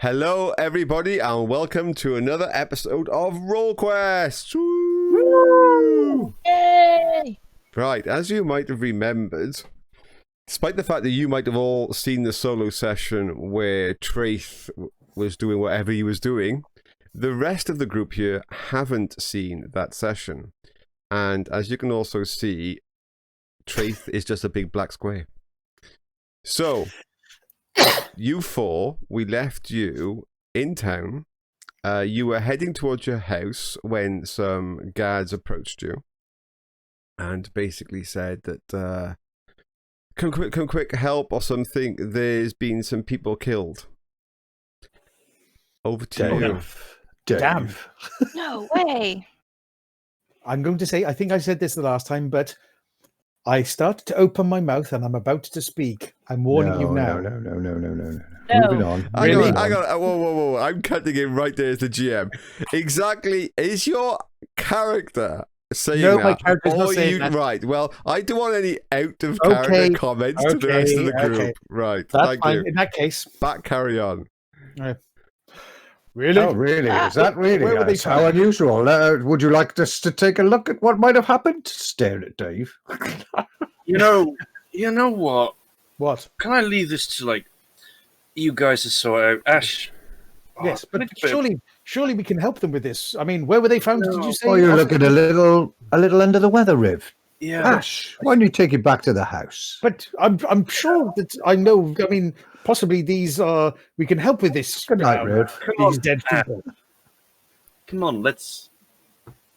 Hello, everybody, and welcome to another episode of Rollquests. Woo! Yay! Right, as you might have remembered, despite the fact that you might have all seen the solo session where Traeth was doing whatever he was doing, the rest of the group here haven't seen that session. And as you can also see, Traeth is just a big black square. So, you four, we left you in town. You were heading towards your house when some guards approached you and basically said that, come quick, help or something. There's been some people killed. Over to you. Damn. No way. I'm going to say, I think I said this the last time, but I started to open my mouth and I'm about to speak. I'm warning you now. No. No. Moving on. I got. Whoa. I'm cutting him right there as the GM. Exactly. Is your character saying No, that? my character's not Or saying you, that. Right. Well, I don't want any out-of-character comments to the rest of the group. Okay. Right. That's Thank fine. you. In that case. Back, carry on. Really? Oh, really? Is that really? Where were they That's how found? unusual. Would you like us to take a look at what might have happened? Stare at Dave. You know what? What? Can I leave this to like you guys to sort out? Ash. Yes, but but- surely we can help them with this. I mean, where were they found? Did you say? Oh, you're looking a little under the weather, Rhiv. Yeah. Ash, why don't you take it back to the house? But I'm sure that I know. I mean, possibly these are. We can help with this. Good night, Rhiv. These dead people. Come on, let's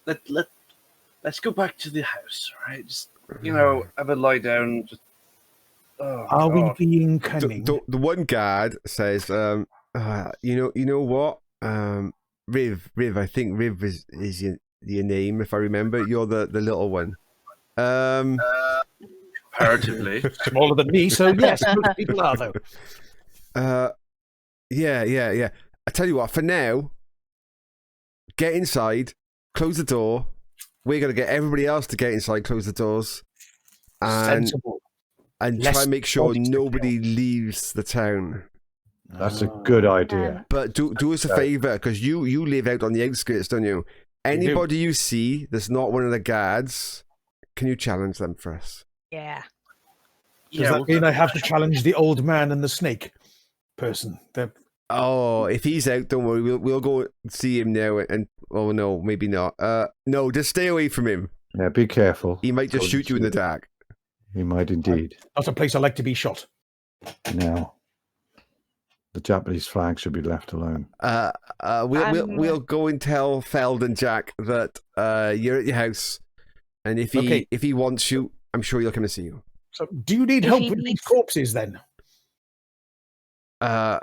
go back to the house, right? Just have a lie down. Just, Are we being cunning? The one guard says, you know what? Rhiv, I think Rhiv is your name, if I remember. You're the little one. comparatively? Smaller than me, so yes, most people are though. Yeah. I tell you what, for now, get inside, close the door. We're going to get everybody else to get inside, close the doors, and Sensible. try Less and make sure bodies to nobody leaves the town. That's a good idea. But do us a favour, because you live out on the outskirts, don't you? Anybody you see that's not one of the guards, can you challenge them for us? Yeah. Does that mean I have to challenge the old man and the snake person? Oh, if he's out, don't worry. We'll go see him now. And oh no, maybe not. No, just stay away from him. Yeah, be careful. He might just shoot you in the dark. He might indeed. Not a place I like to be shot. Now, the Japanese flag should be left alone. We'll go and tell Feld and Jack that you're at your house, and if he wants you, I'm sure he'll come and see you. So, do you need If help he with these needs- corpses then? No.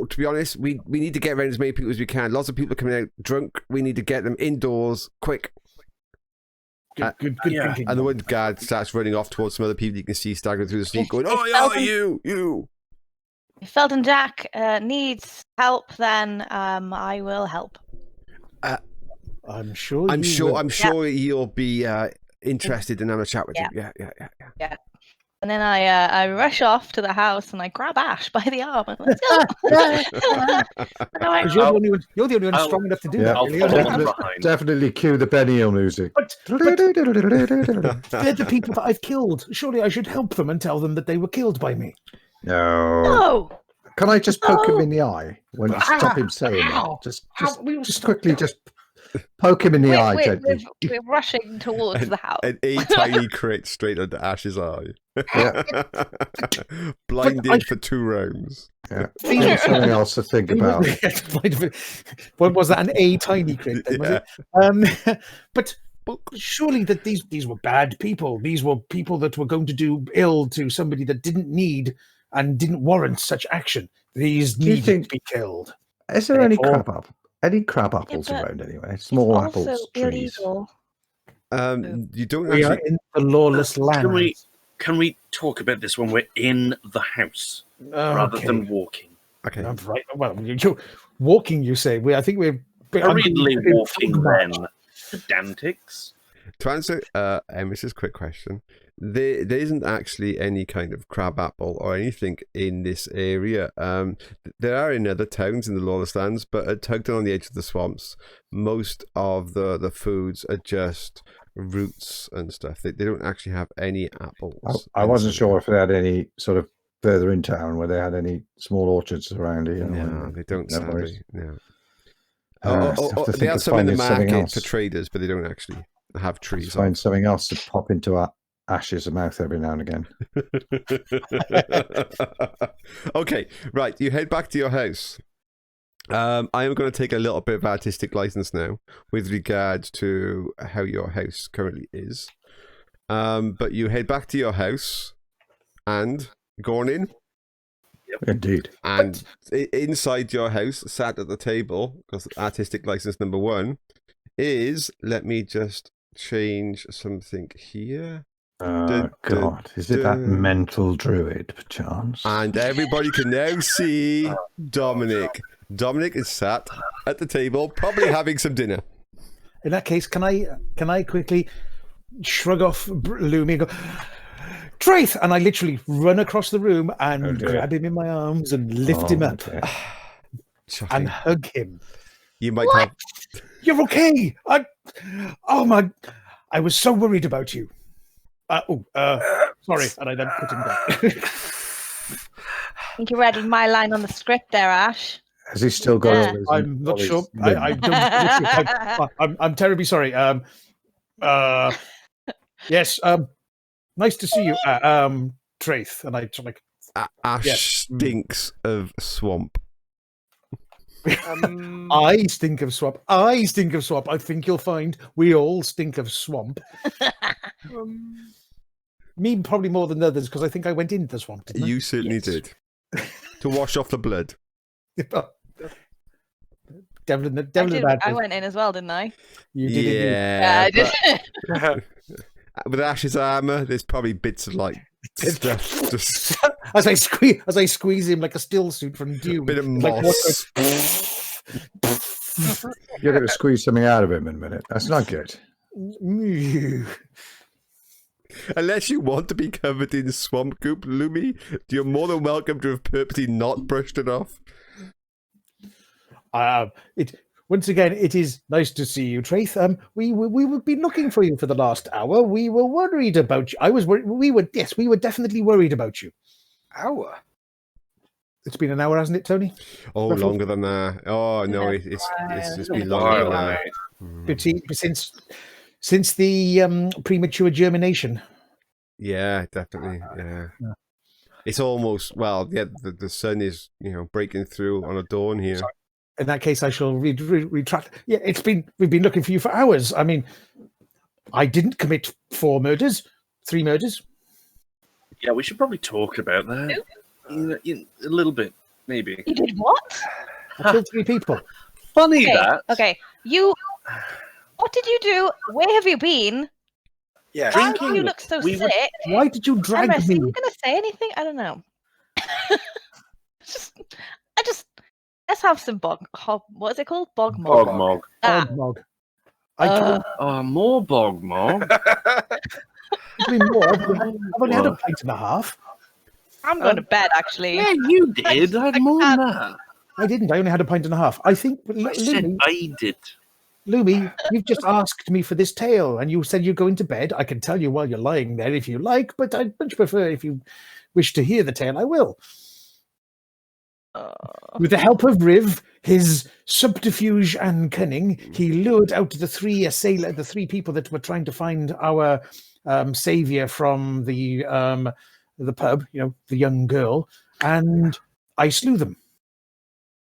To be honest, we need to get around as many people as we can. Lots of people are coming out drunk. We need to get them indoors quick. Good yeah. thinking. And the one guard starts running off towards some other people you can see staggering through the street, going, "Oh, you!" If Felton Jack needs help, then I will help. I'm sure. I'm will. sure you'll be interested in having a chat with Yeah. you. Yeah. And then I rush off to the house and I grab Ash by the arm and let's go. And I'm like, 'Cause you're the only one I'll- strong enough to do Yeah, that. I'll Really. follow on definitely, behind. definitely cue the Benny Hill music. But they're the people that I've killed. Surely I should help them and tell them that they were killed by me. No. no. Can I just poke him No. in the eye when you stop him saying Ow. that? We will Just stop quickly, that. just poke him in the eye gently. We're rushing towards the house. And a tiny crit straight under Ash's eye. Yeah. Blinded for 2 rounds. Yeah. Give him something else to think about. What was that? An A tiny crit? Then, was it? But surely that these were bad people. These were people that were going to do ill to somebody that didn't need and didn't warrant such action. These Do you needed think- to be killed. Is there any Therefore- crab apple? Any crab apples but around anyway? Small Also apples, trees. illegal. You don't We are actually... in the lawless land. Can we talk about this when we're in the house rather Okay. than walking? Okay. I'm right. Well, you're walking. You say. I think we're Hurriedly I'm- walking then. Pedantics. To answer Emrys's quick question, there isn't actually any kind of crabapple or anything in this area. There are in other towns in the Lawless Lands, but at Tugden on the edge of the swamps, most of the foods are just roots and stuff. They don't actually have any apples. I wasn't sure if they had any sort of further in town where they had any small orchards around here. No, they don't. No Sadly, worries. no. They have some in the market for traders, but they don't actually have trees. Find something else to pop into our Ash's mouth every now and again. Okay, right. You head back to your house. I am going to take a little bit of artistic license now with regards to how your house currently is. But you head back to your house and going in. Indeed. And inside your house, sat at the table, because artistic license number 1 is, let me just change something here. God, is it that mental druid, perchance? And everybody can now see Dominic. Dominic is sat at the table, probably having some dinner. In that case, can I quickly shrug off Lumi and go, Traeth! And I literally run across the room and grab him in my arms and lift him up and hug him. You might What? have... You're okay! I was so worried about you. Sorry. And I then put him down. I think you read my line on the script there, Ash. Has he still got all his... I'm not sure. I'm terribly sorry. Yes. Nice to see you, Traeth. And I like Ash stinks of swamp. I stink of swamp. I stink of swamp. I think you'll find we all stink of swamp. Me probably more than others because I think I went into the swamp. Didn't You certainly did. To wash off the blood. I went in as well, didn't I? You did. Yeah, I did. with Ash's armor, there's probably bits of like stuff. Just as I squeeze him like a still suit from Dune. bit of Like moss. You're going to squeeze something out of him in a minute. That's not good. Unless you want to be covered in swamp goop, Lumi, you're more than welcome to have purposely not brushed it off. Once again, it is nice to see you, Traeth. We've been looking for you for the last hour. We were worried about you. We were definitely worried about you. Hour? It's been an hour, hasn't it, Tony? Oh, Roughly? longer than that. Oh no, it's just been longer than that. Since the premature germination. Yeah, definitely. Yeah. It's almost the sun is breaking through on a dawn here. Sorry. In that case, I shall retract. Yeah, we've been looking for you for hours. I mean, I didn't commit 3 murders. Yeah, we should probably talk about that. A little bit, maybe. You did what? I killed 3 people. Funny Okay, that. okay. What did you do? Where have you been? Yeah. Why do you look so sick? Why did you drag Emrys, me? are you going to say anything? I don't know. Let's have some what is it called? Bogmog. Bogmog. Bogmog. More bogmog. I've only had a pint and a half. I'm going to bed, actually. Yeah, you did. I had more than that. I didn't. I only had a pint and a half. I think, I said I did. Lumi, you've just asked me for this tale, and you said you're going to bed. I can tell you while you're lying there if you like, but I'd much prefer if you wish to hear the tale, I will. With the help of Rhiv, his subterfuge and cunning, he lured out the 3 people that were trying to find our savior from the pub, the young girl, and I slew them.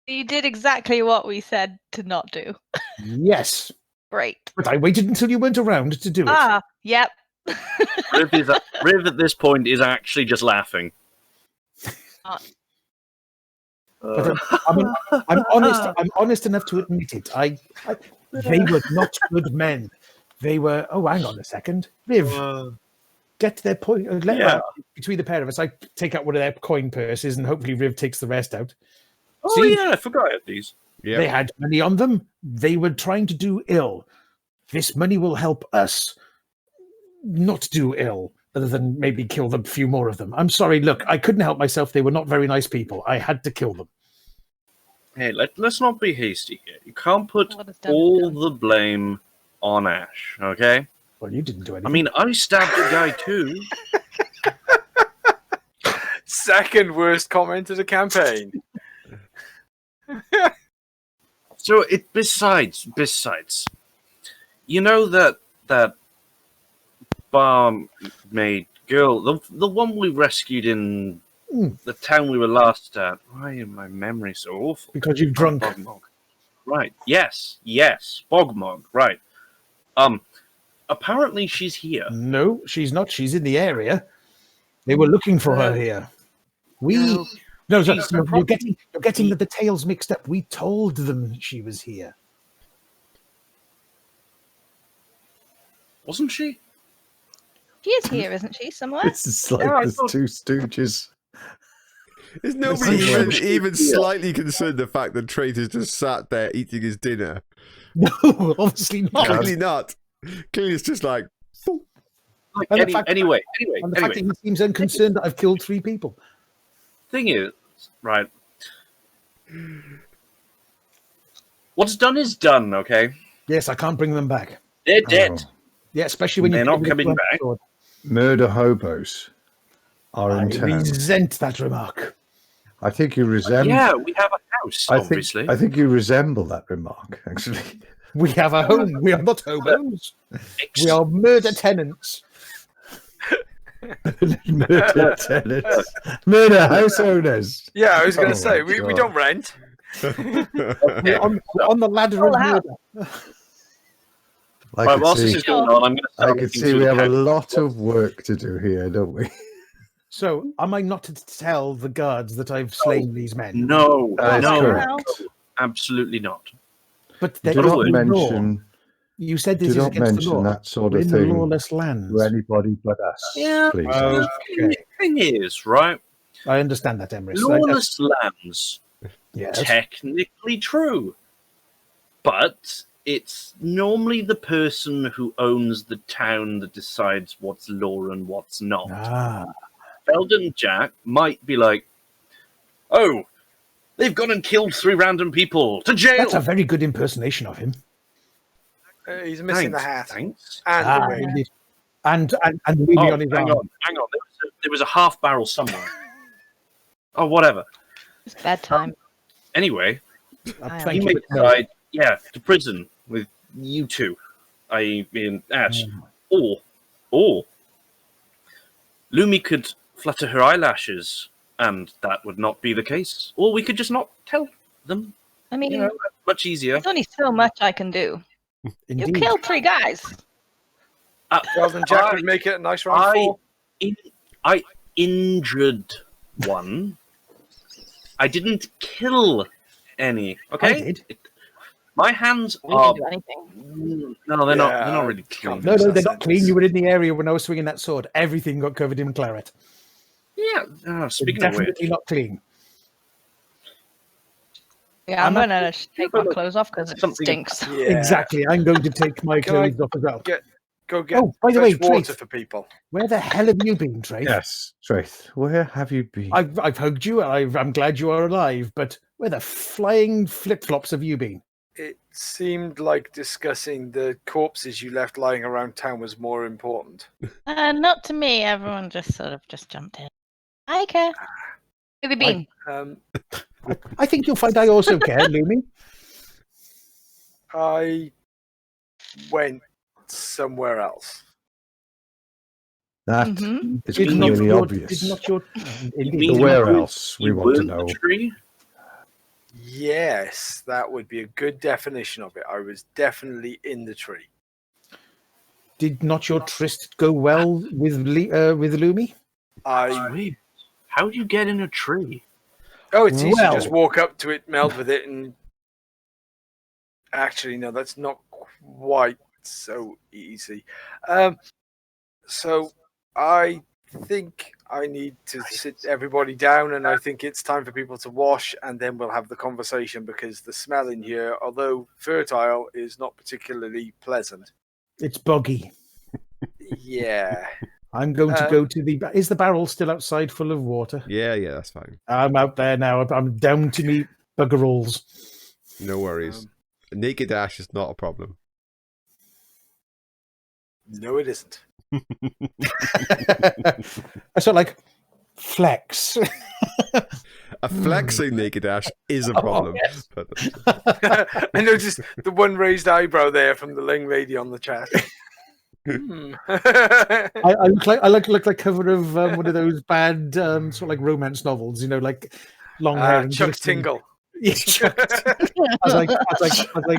You did exactly what we said to not do. Yes. Great. But I waited until you weren't around to do it. Yep. Rhiv at this point is actually just laughing. But I'm honest. I'm honest enough to admit it. They were not good men. They were. Oh, hang on a second, Rhiv. Get their point. Between the pair of us, I take out one of their coin purses, and hopefully Rhiv takes the rest out. Oh, yeah, I forgot I had these. Yep. They had money on them. They were trying to do ill. This money will help us not do ill. other than maybe kill a few more of them. I'm sorry. Look, I couldn't help myself. They were not very nice people. I had to kill them. Hey, let's not be hasty here. You can't put What is done is all done. the blame on Ash, okay? Well, you didn't do anything. I mean, I stabbed a guy too. Second worst comment of the campaign. So besides, you know that barmaid girl, the one we rescued in the town we were last at. Why is my memory so awful? because you've drunk. Bogmog. Right. Yes. Bogmog. Right. Apparently she's here. No, she's not. She's in the area. They were looking for her here. No, sorry, She's you're getting the details mixed up. We told them she was here. Wasn't she? She is here, isn't she, somewhere? This is like Yeah, I the thought- two stooges. Is nobody even Yeah. slightly concerned the fact that Traeth is just sat there eating his dinner? No, obviously not. Clearly not. Clearly it's just like... Like, And the fact- anyway. And the fact that he seems unconcerned that I've killed 3 people. Thing is, right. What's done is done, okay? Yes, I can't bring them back. They're dead. Oh. Yeah, especially when They're you not coming back. Murder hobos are I in town. resent that remark. I think you resemble. Yeah, we have a house, obviously. I think you resemble that remark, actually. We have a home. We are not hobos. We are murder tenants. Murder tenants. Murder house owners. Yeah, I was going Oh to say, my we God. don't rent. We're on the ladder of murder. I Right, could whilst this see, is going on, I'm going to I start could looking see through we the have a house. lot of work to do here, don't we? So, am I not to tell the guards that I've slain these men? No, That is no, correct. absolutely not. But they're Do not in the law. mention. You said this Do is not against the mention law. that sort We're of in the thing lawless lands. to anybody but us, Yeah. please. Okay. Thing is, right? I understand that, Emrys. Lawless lands, Yes. technically true, but it's normally the person who owns the town that decides what's law and what's not. Ah, Belden Jack might be like, "Oh, they've gone and killed 3 random people to jail." that's a very good impersonation of him. He's missing the Thanks, hat. Thanks. And Ah, the wig. indeed. And maybe Oh, on his hang arm. on. There was a half barrel somewhere. Oh, whatever. It's bedtime. Anyway, Thank he you. may but no. decide, to prison with you two, i.e. me and Ash. Or Lumi could flutter her eyelashes, and that would not be the case. Or we could just not tell them. I mean, Much easier. there's only so much I can do. You Indeed. killed 3 guys. Sheldon Jack I- would make it a nice round 4. I injured one. I didn't kill any. Okay, I did. My hands We are. didn't do anything. No, they're not. Yeah, They're not really clean. No, they're That's not clean. You were in the area when I was swinging that sword. Everything got covered in claret. Yeah. They're Speaking of which, definitely not clean. Yeah, I'm I'm going to take my clothes off because it Something- stinks. Yeah. Exactly. I'm going to take my Can I clothes off as well. Go get Oh, by the way, fresh water Traeth. for people. Where the hell have you been, Traeth? Yes, Traeth, where have you been? I've hugged you. I'm glad you are alive. But where the flying flip-flops have you been? It seemed like discussing the corpses you left lying around town was more important. Not to me. Everyone just sort of just jumped in. I care. Who have you been? I think you'll find I also care, Lumi. I went somewhere else. That Mhm. is Did not clearly your- obvious. Did not your... You Indeed. mean The where you- else, we you want to weren't know. the tree? Yes, that would be a good definition of it. I was definitely in the tree. Did not your tryst go well with Lumi? I How do you get in a tree? it's easy Well- to just walk up to it, meld with it, and actually no, that's not quite so easy. So I think I need to sit everybody down, and I think it's time for people to wash, and then we'll have the conversation because the smell in here, although fertile, is not particularly pleasant. It's boggy. Yeah, I'm going to go to the... Is the barrel still outside full of water? Yeah, that's fine. I'm out there now. I'm down to meet buggeralls. No worries. Naked dash is not a problem. No, it isn't. I sort of like flex. A flexing naked dash is a problem. yes. But I noticed the one raised eyebrow there from the Ling lady on the chat. I look like cover of one of those bad sort of like romance novels, like long hair and Chuck glistening- Tingle. Yeah, Chuck as I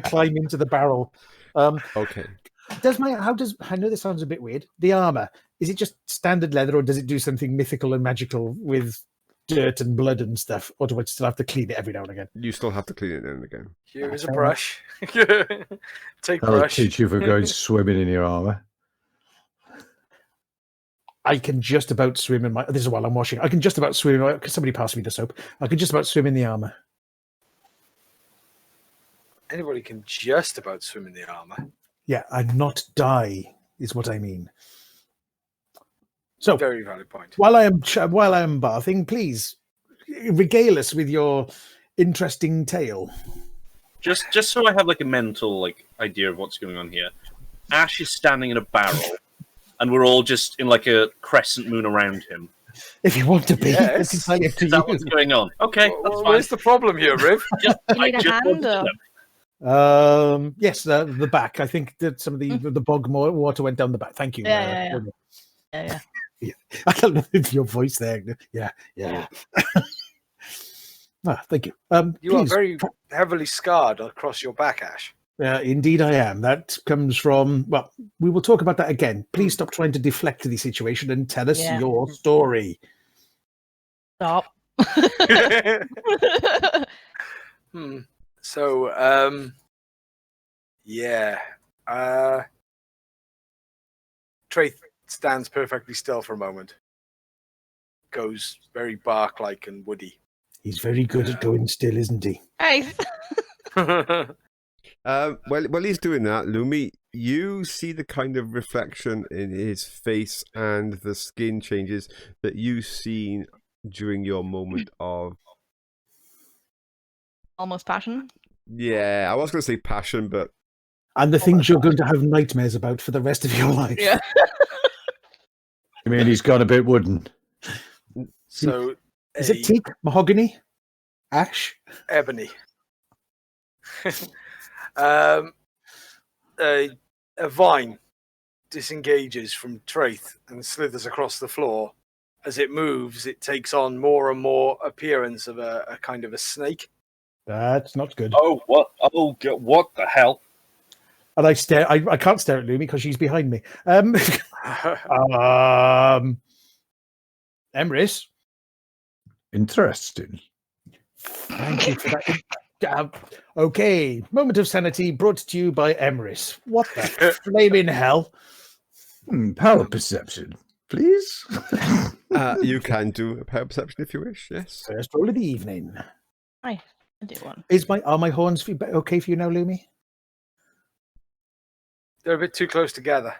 climb into the barrel. okay. I know this sounds a bit weird. The armor, is it just standard leather, or does it do something mythical and magical with dirt and blood and stuff, or do I still have to clean it every now and again? You still have to clean it now and again. Here's a brush. Take I'll brush. teach you for going swimming in your armor. I can just about swim in my... This is while I'm washing. I can just about swim... Because somebody passed me the soap. I can just about swim in the armor. Anybody can just about swim in the armor. Yeah, and not die is what I mean. So, Very valid point. while I am bathing, please regale us with your interesting tale. Just so I have like a mental idea of what's going on here. Ash is standing in a barrel, and we're all just in like a crescent moon around him. If you want to be, Yes. it's entirely up to Is that what's you. going on? Okay, that's fine. Where's the problem here, Rhiv? You need a hand or... Yes, the back. I think that some of the bog water went down the back. Thank you. Yeah. I don't know if your voice there. Yeah. Thank you. You are please. very heavily scarred across your back, Ash. Indeed, I am. That comes from... Well, we will talk about that again. Please stop trying to deflect the situation and tell us your story. Stop. So, Traeth stands perfectly still for a moment. Goes very bark-like and woody. He's very good at going still, isn't he? Nice. While he's doing that, Lumi, you see the kind of reflection in his face and the skin changes that you've seen during your moment of... Almost passion. Yeah, I was going to say passion, but... And the things you're going to have nightmares about for the rest of your life. Yeah. I mean, he's gone a bit wooden. So, Is it teak, mahogany, ash? ebony? A vine disengages from Traeth and slithers across the floor. As it moves, it takes on more and more appearance of a kind of a snake. That's not good. Oh, what? Oh, what the hell? And I stare. I can't stare at Lumi because she's behind me. Emrys, Interesting. thank you for that. Okay, moment of sanity brought to you by Emrys. What the flaming hell? Power perception, please. You can do a power perception if you wish, yes. First roll of the evening. I do one. Are my horns okay for you now, Lumi? They're a bit too close together.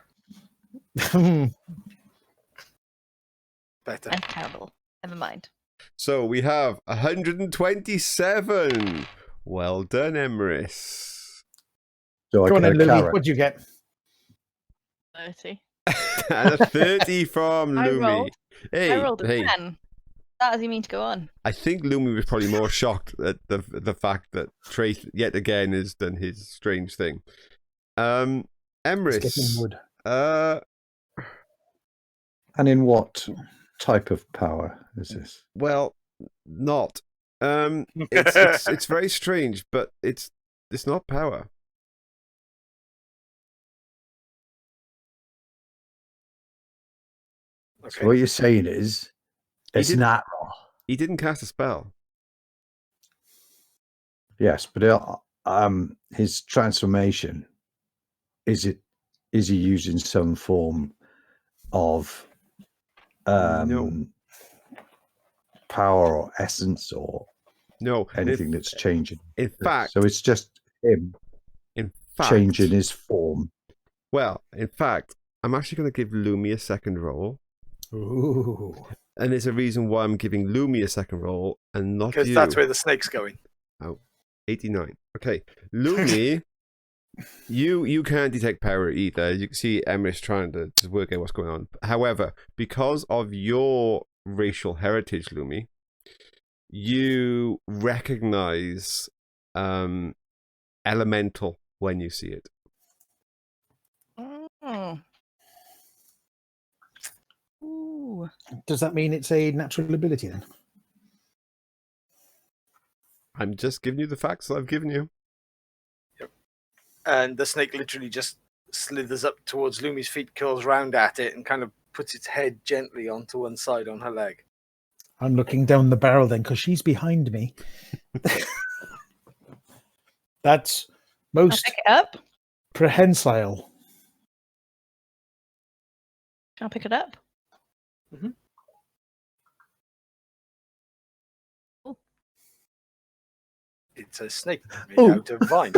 Better. I'm terrible. Never mind. So we have 127. Well done, Emrys. So I Go on get then, a Lumi. carrot. What'd you get? 30. And a 30 from I Lumi. rolled. Hey, I rolled a hey. 10. That does he mean to go on? I think Lumi was probably more shocked at the fact that Traeth yet again has done his strange thing. It's Emrys. getting wood. And in what type of power is this? Well, not. It's very strange, but it's not power. So what you're saying is it's didn't- natural. He didn't cast a spell. Yes, but his transformation, is he using some form of No. power or essence or No. anything that's changing? In fact, So it's just him in fact, changing his form. Well, in fact, I'm actually going to give Lumi a second roll. Ooh. And there's a reason why I'm giving Lumi a second roll and not you. Because that's where the snake's going. 89. Okay. Lumi, you can't detect power either. You can see Emrys trying to just work out what's going on. However, because of your racial heritage, Lumi, you recognize elemental when you see it. Mm. Ooh. Does that mean it's a natural ability then? I'm just giving you the facts that I've given you. And the snake literally just slithers up towards Lumi's feet, curls round at it, and kind of puts its head gently onto one side on her leg. I'm looking down the barrel then because she's behind me. That's I'll most pick it up. prehensile. Can I pick it up? Mhm. Ooh. It's a snake made Oh. out of vine.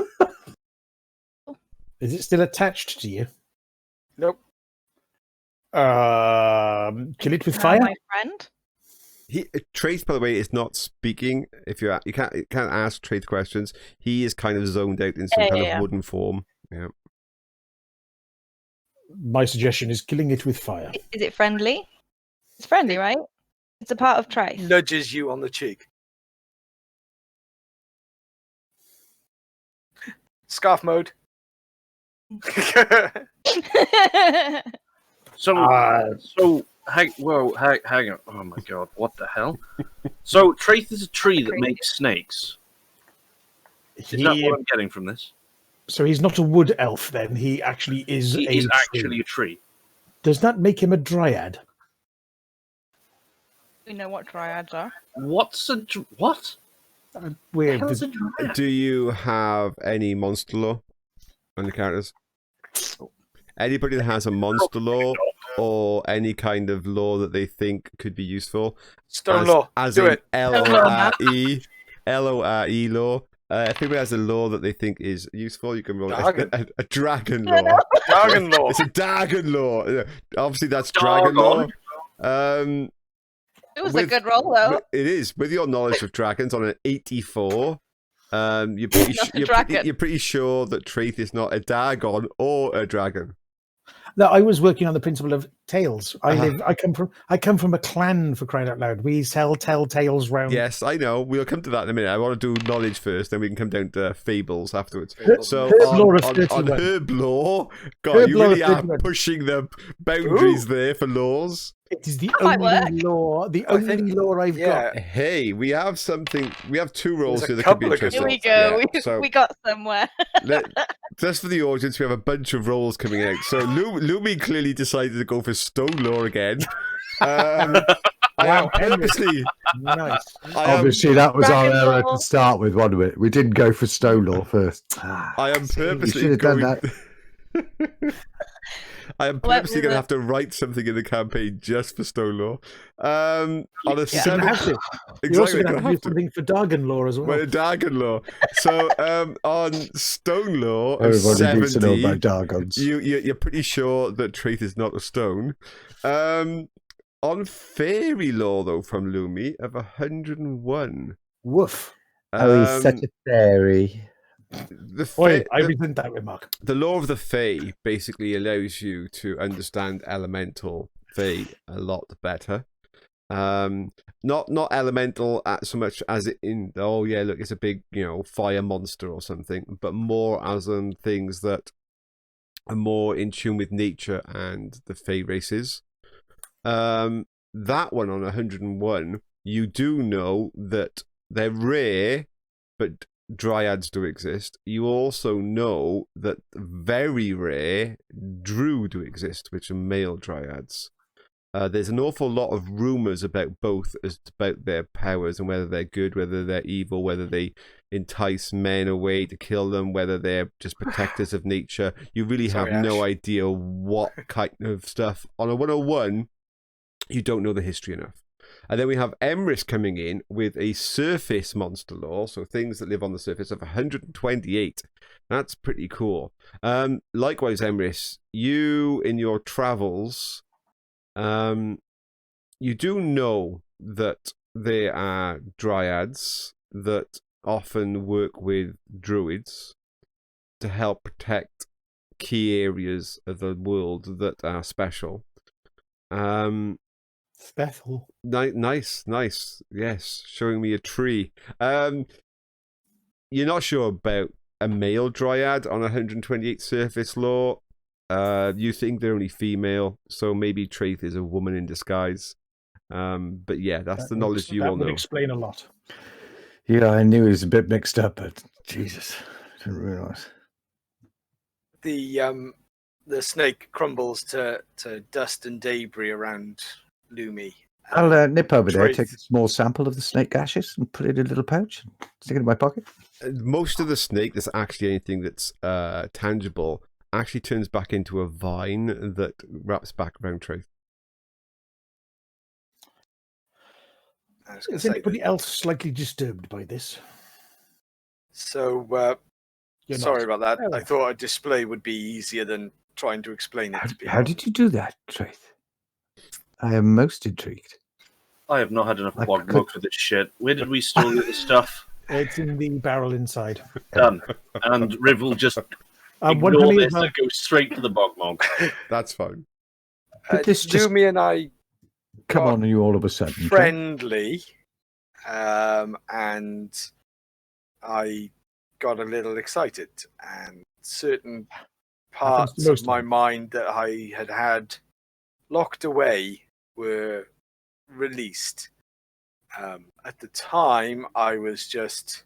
Is it still attached to you? Nope. Kill it with Now fire? my friend. Traeth, by the way, is not speaking. If you can't ask Traeth questions. He is kind of zoned out in some kind of wooden form. Yeah. My suggestion is killing it with fire. Is it friendly? It's friendly, right? It's a part of Traeth. Nudges you on the cheek. Scarf mode. So, hang on. Oh my god, what the hell? So, Traeth is a tree that makes snakes. Is that what I'm getting from this? So he's not a wood elf then. He actually is He a is tree. actually a tree. Does that make him a dryad? We know what dryads are. What's a what? Where How's does, a dryad? Do you have any monster lore on your characters? Anybody that has a monster lore or any kind of lore that they think could be useful, Stone law. as Do in it. L-O-R-E lore. If anybody has a lore that they think is useful, you can roll Dragon. a dragon lore. Dragon law. It's a dragon lore. Yeah, obviously, that's dragon lore. It was a good roll, though. It is. With your knowledge of dragons on an 84, you're pretty sure that Traeth is not a dagon or a dragon. No, I was working on the principle of tales. I come from a clan, for crying out loud. We tell tales round. Yes, I know. We'll come to that in a minute. I want to do knowledge first, then we can come down to fables afterwards. So Herb lore of on 31. herb lore, God, Herb you lore really of are 31. pushing the boundaries there for laws. It is the That might only law. The only law I've got. Hey, we have something. We have two rolls There's a here that could be couple of good interesting. Here we go. Yeah, so we got somewhere. just for the audience, we have a bunch of rolls coming out. So Lumi clearly decided to go for stone lore again. I am purposely. Nice. Obviously, that was our Dragon error Ball. to start with, wasn't it? We didn't go for stone law first. I am See, we purposely should have done going. that. I am purposely going to have to write something in the campaign just for stone law. On a You're seven. gonna have to. You're also going to have to do something for Dargan law as well. Well, Dagon law. So on stone law of Everybody needs to know 70, about Dargons. you're pretty sure that Traeth is not a stone. On fairy law, though, from Lumi of 101. Woof. Oh, he's such a fairy. I resent that remark. The law of the Fae basically allows you to understand elemental Fae a lot better. Not elemental so much as in look, it's a big fire monster or something, but more as in things that are more in tune with nature and the Fae races. That one on 101, you do know that they're rare, but dryads do exist. You also know that very rare Druid do exist, which are male dryads. There's an awful lot of rumors about both as about their powers and whether they're good, whether they're evil, whether they entice men away to kill them, whether they're just protectors of nature. You really have no idea what kind of stuff. On a 101, you don't know the history enough. And then we have Emrys coming in with a surface monster lore, so things that live on the surface of 128. That's pretty cool. Likewise, Emrys, you in your travels, you do know that there are dryads that often work with druids to help protect key areas of the world that are special. Special. Nice. Yes, showing me a tree. You're not sure about a male dryad on 128 surface lore. You think they're only female, so maybe Traeth is a woman in disguise. But yeah, that's the knowledge you all That would know. explain a lot. Yeah, I knew he was a bit mixed up, but Jesus, I didn't realise. The snake crumbles to dust and debris around Lumi. I'll nip over there, Traeth. take a small sample of the snake ashes and put it in a little pouch, stick it in my pocket. Most of the snake that's actually anything that's tangible actually turns back into a vine that wraps back around Traeth. Is anybody else slightly disturbed by this? So, You're sorry not. about that. Oh. I thought a display would be easier than trying to explain it to people. How did you do that, Traeth? I am most intrigued. I have not had enough I bog could- mug for this shit. Where did we store the other stuff? It's in the barrel inside. Done. And Rhiv will just One ignore penny as this well. and go straight to the bog mug. That's fine. Could this just Lumi and I come got on you all of a sudden? Traeth? friendly, and I got a little excited, and certain parts to most of my of them. mind that I had locked away were released. At the time, I was just.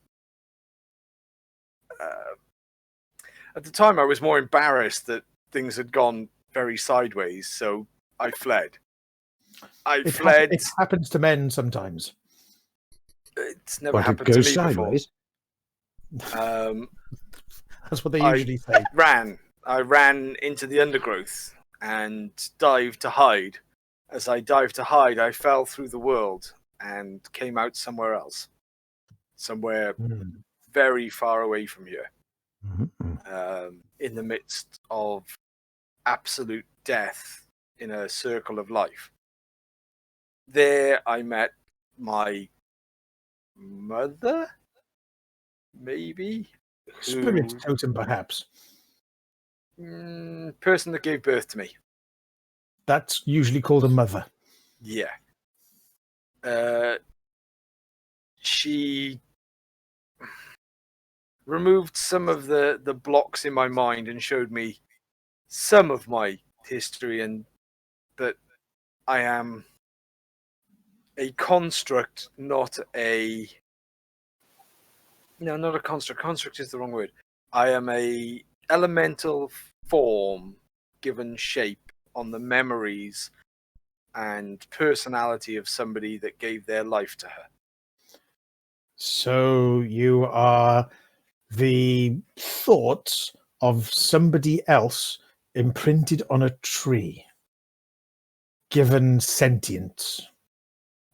At the time, I was more embarrassed that things had gone very sideways, so I fled. It happens to men sometimes. It's never What, it happened to me goes sideways? before. That's what they I- usually say. I ran into the undergrowth and dived to hide. As I dived to hide, I fell through the world and came out somewhere else. Somewhere Hmm. very far away from here. Mhm. In the midst of absolute death in a circle of life. There I met my mother, maybe? Spirit Who- totem, perhaps. person that gave birth to me. That's usually called a mother. Yeah. She removed some of the blocks in my mind and showed me some of my history, and that I am a construct, not a... No, not a construct. Construct is the wrong word. I am a elemental form given shape on the memories and personality of somebody that gave their life to her. So you are the thoughts of somebody else imprinted on a tree, given sentience.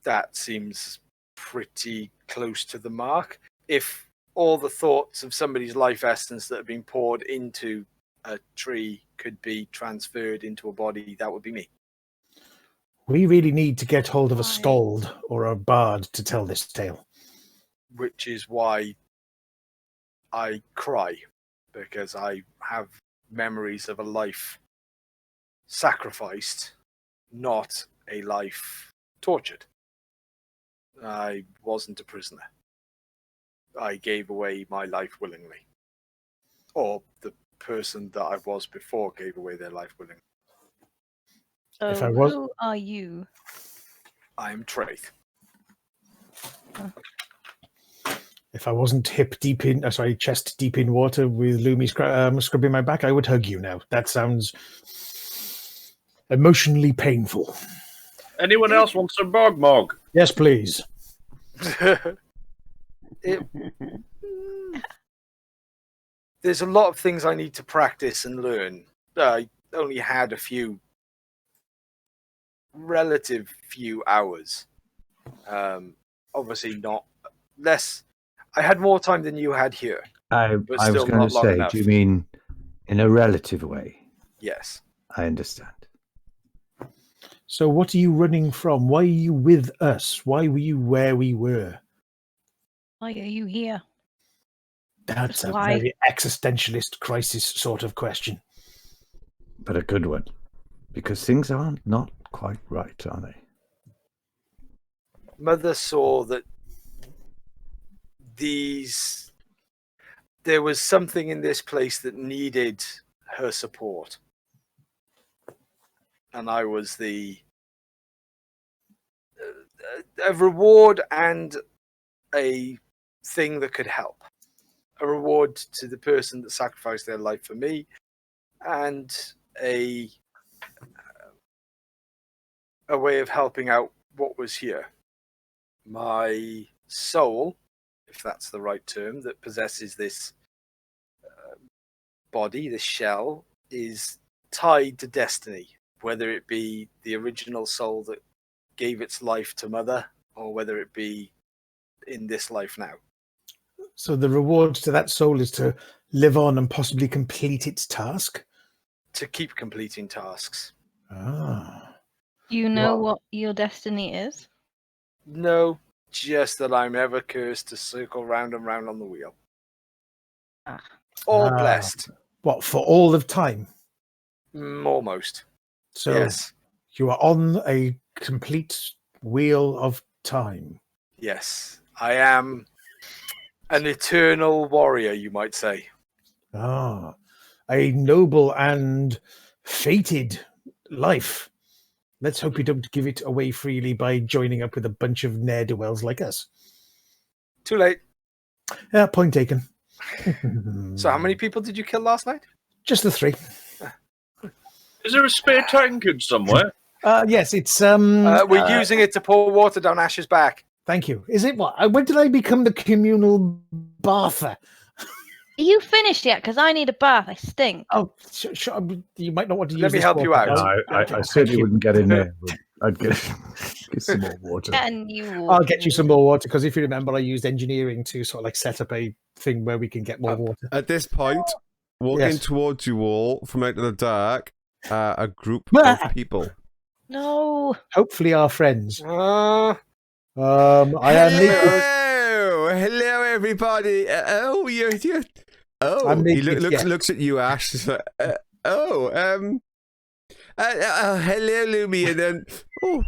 That seems pretty close to the mark. If all the thoughts of somebody's life essence that have been poured into a tree could be transferred into a body, that would be me. We really need to get hold of a Why? skald or a bard to tell this tale. Which is why I cry, because I have memories of a life sacrificed, not a life tortured. I wasn't a prisoner. I gave away my life willingly. Or the person that I was before gave away their life willingly. So If I was- who are you? I am Traeth. If I wasn't chest deep in water with Lumi scrubbing my back, I would hug you now. That sounds emotionally painful. Anyone else want some bog mug? Yes, please. There's a lot of things I need to practice and learn. I only had a relative few hours Obviously not less. I had more time than you had here. I But was still going not to long say, enough. do you mean in a relative way? Yes. I understand. So what are you running from? Why are you with us? Why were you where we were? Why are you here? That's Just a why? very existentialist crisis sort of question. But a good one. Because things are not quite right, are they? Mother saw that there was something in this place that needed her support. And I was a reward and a thing that could help. A reward to the person that sacrificed their life for me, and a way of helping out what was here. My soul, if that's the right term, that possesses this body, this shell, is tied to destiny, whether it be the original soul that gave its life to Mother, or whether it be in this life now. So the reward to that soul is to live on and possibly complete its task? To keep completing tasks. Ah. You know Well- what your destiny is? No, just that I'm ever cursed to circle round and round on the wheel. Ah. Or Ah. blessed. What, for all of time? Almost. So Yes. you are on a complete wheel of time. Yes. I am an eternal warrior, you might say. Ah, a noble and fated life. Let's hope you don't give it away freely by joining up with a bunch of ne'er-do-wells like us. Too late. Yeah, point taken. So how many people did you kill last night? Just the 3. Is there a spare tankard somewhere? Yes, it's We're using it to pour water down Ash's back. Thank you. Is it what? When did I become the communal bather? Are you finished yet? Because I need a bath. I stink. Oh, you might not want to use. Let me this help you water. out. No, I Thank certainly you. wouldn't get in there. But I'd get some more water. Can you? I'll get you some more water because if you remember, I used engineering to sort of like set up a thing where we can get more water. At this point, walking Yes. towards you all from out of the dark, a group Ah! of people. No. Hopefully, our friends. Uh, I am naked. Hello, everybody. You're. Oh, I'm he naked, yeah. looks at you, Ash. He's like, hello, Lumi, and then, oh,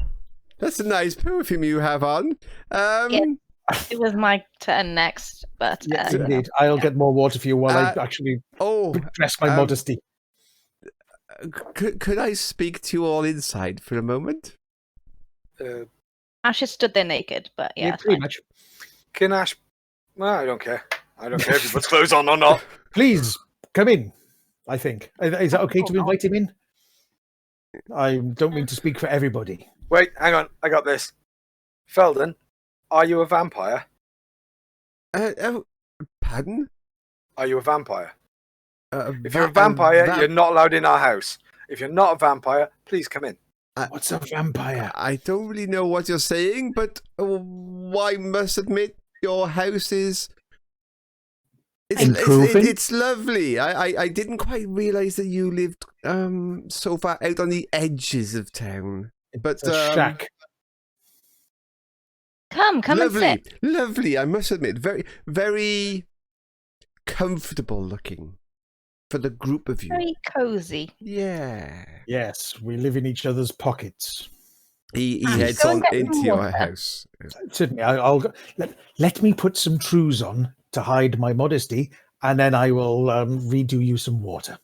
that's a nice perfume you have on. It was my turn next, but Yes, you know. indeed. I'll get more water for you while I actually Oh, dress my modesty. could I speak to you all inside for a moment? Ash has stood there naked, but yeah, it's pretty fine. much. can Ash... Well, I don't care. I don't care if he puts clothes on or not. Please come in. I think is that okay to invite him in? I don't mean to speak for everybody. Wait, hang on. I got this. Felden, are you a vampire? Pardon? Are you a vampire? If Va- you're a vampire, va- you're not allowed in our house. If you're not a vampire, please come in. What's a vampire? I don't really know what you're saying, but I must admit your house is... Improving? It's lovely. I didn't quite realise that you lived so far out on the edges of town. But It's a shack. Come and lovely, sit. lovely. I must admit, very, very comfortable looking for the group of you. Very cozy. Yeah. Yes, we live in each other's pockets. He Ash, heads go and on get some into your water. house. Certainly, I'll go, let me put some trews on to hide my modesty, and then I will redo you some water.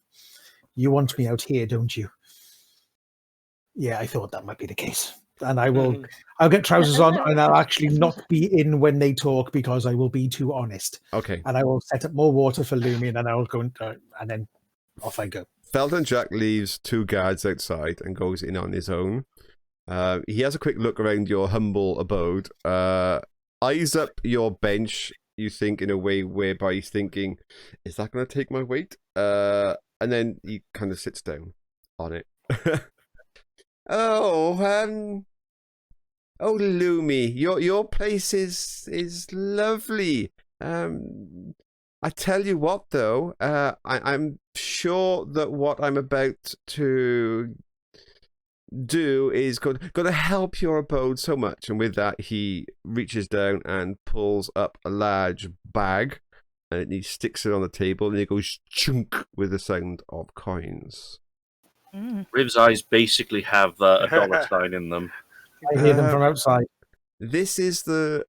You want me out here, don't you? Yeah, I thought that might be the case. And I will. I'll get trousers on, and I'll actually not be in when they talk because I will be too honest. Okay. And I will set up more water for Lumi, and then I will go and then off I go. Felton Jack leaves 2 guards outside and goes in on his own. He has a quick look around your humble abode, eyes up your bench, you think, in a way whereby he's thinking, is that going to take my weight? And then he kind of sits down on it. Oh, Lumi, your place is lovely. I tell you what, though, I'm sure that what I'm about to do is going to help your abode so much. And with that, he reaches down and pulls up a large bag, and he sticks it on the table, and it goes chunk with the sound of coins. Riv's eyes basically have a dollar sign in them. I hear them from outside. This is the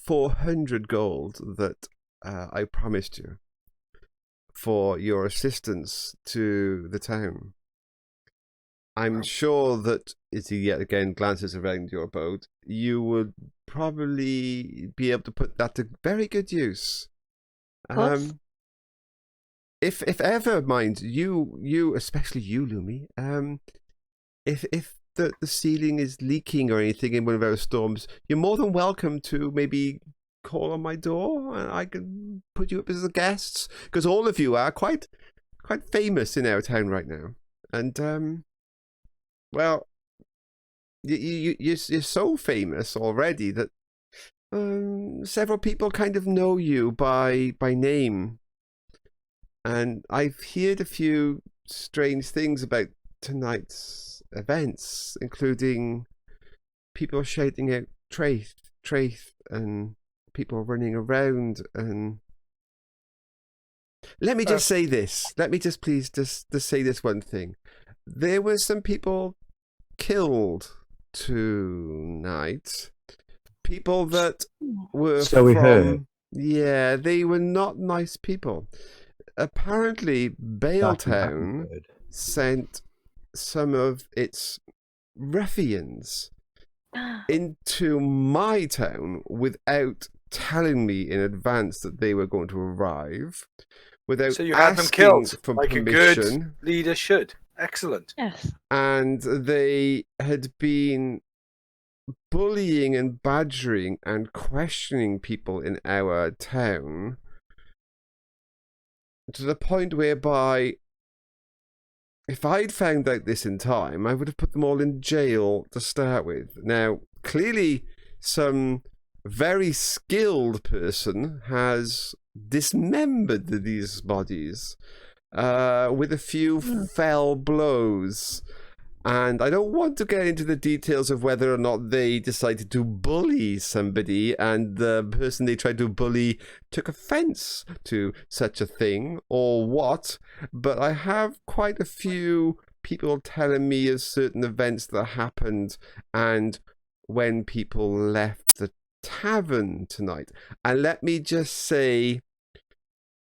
400 gold that I promised you for your assistance to the town. I'm sure that, as he yet again glances around your abode, you would probably be able to put that to very good use. If ever, mind you, especially you, Lumi, if the ceiling is leaking or anything in one of our storms, you're more than welcome to maybe call on my door, and I can put you up as a guest, because all of you are quite famous in our town right now, and well, you're so famous already that several people kind of know you by name. And I've heard a few strange things about tonight's events, including people shouting out Traeth, and people running around. And let me just say this. Let me just please just say this one thing. There were some people killed tonight. People that were So we heard. Yeah, they were not nice people. Apparently, Baletown sent some of its ruffians into my town without telling me in advance that they were going to arrive, without So you had them asking killed, for like a permission. good leader should. Excellent. Yes. And they had been bullying and badgering and questioning people in our town, to the point whereby if I'd found out this in time, I would have put them all in jail to start with. Now, clearly, some very skilled person has dismembered these bodies with a few fell blows. And I don't want to get into the details of whether or not they decided to bully somebody and the person they tried to bully took offense to such a thing or what, but I have quite a few people telling me of certain events that happened and when people left the tavern tonight. And let me just say,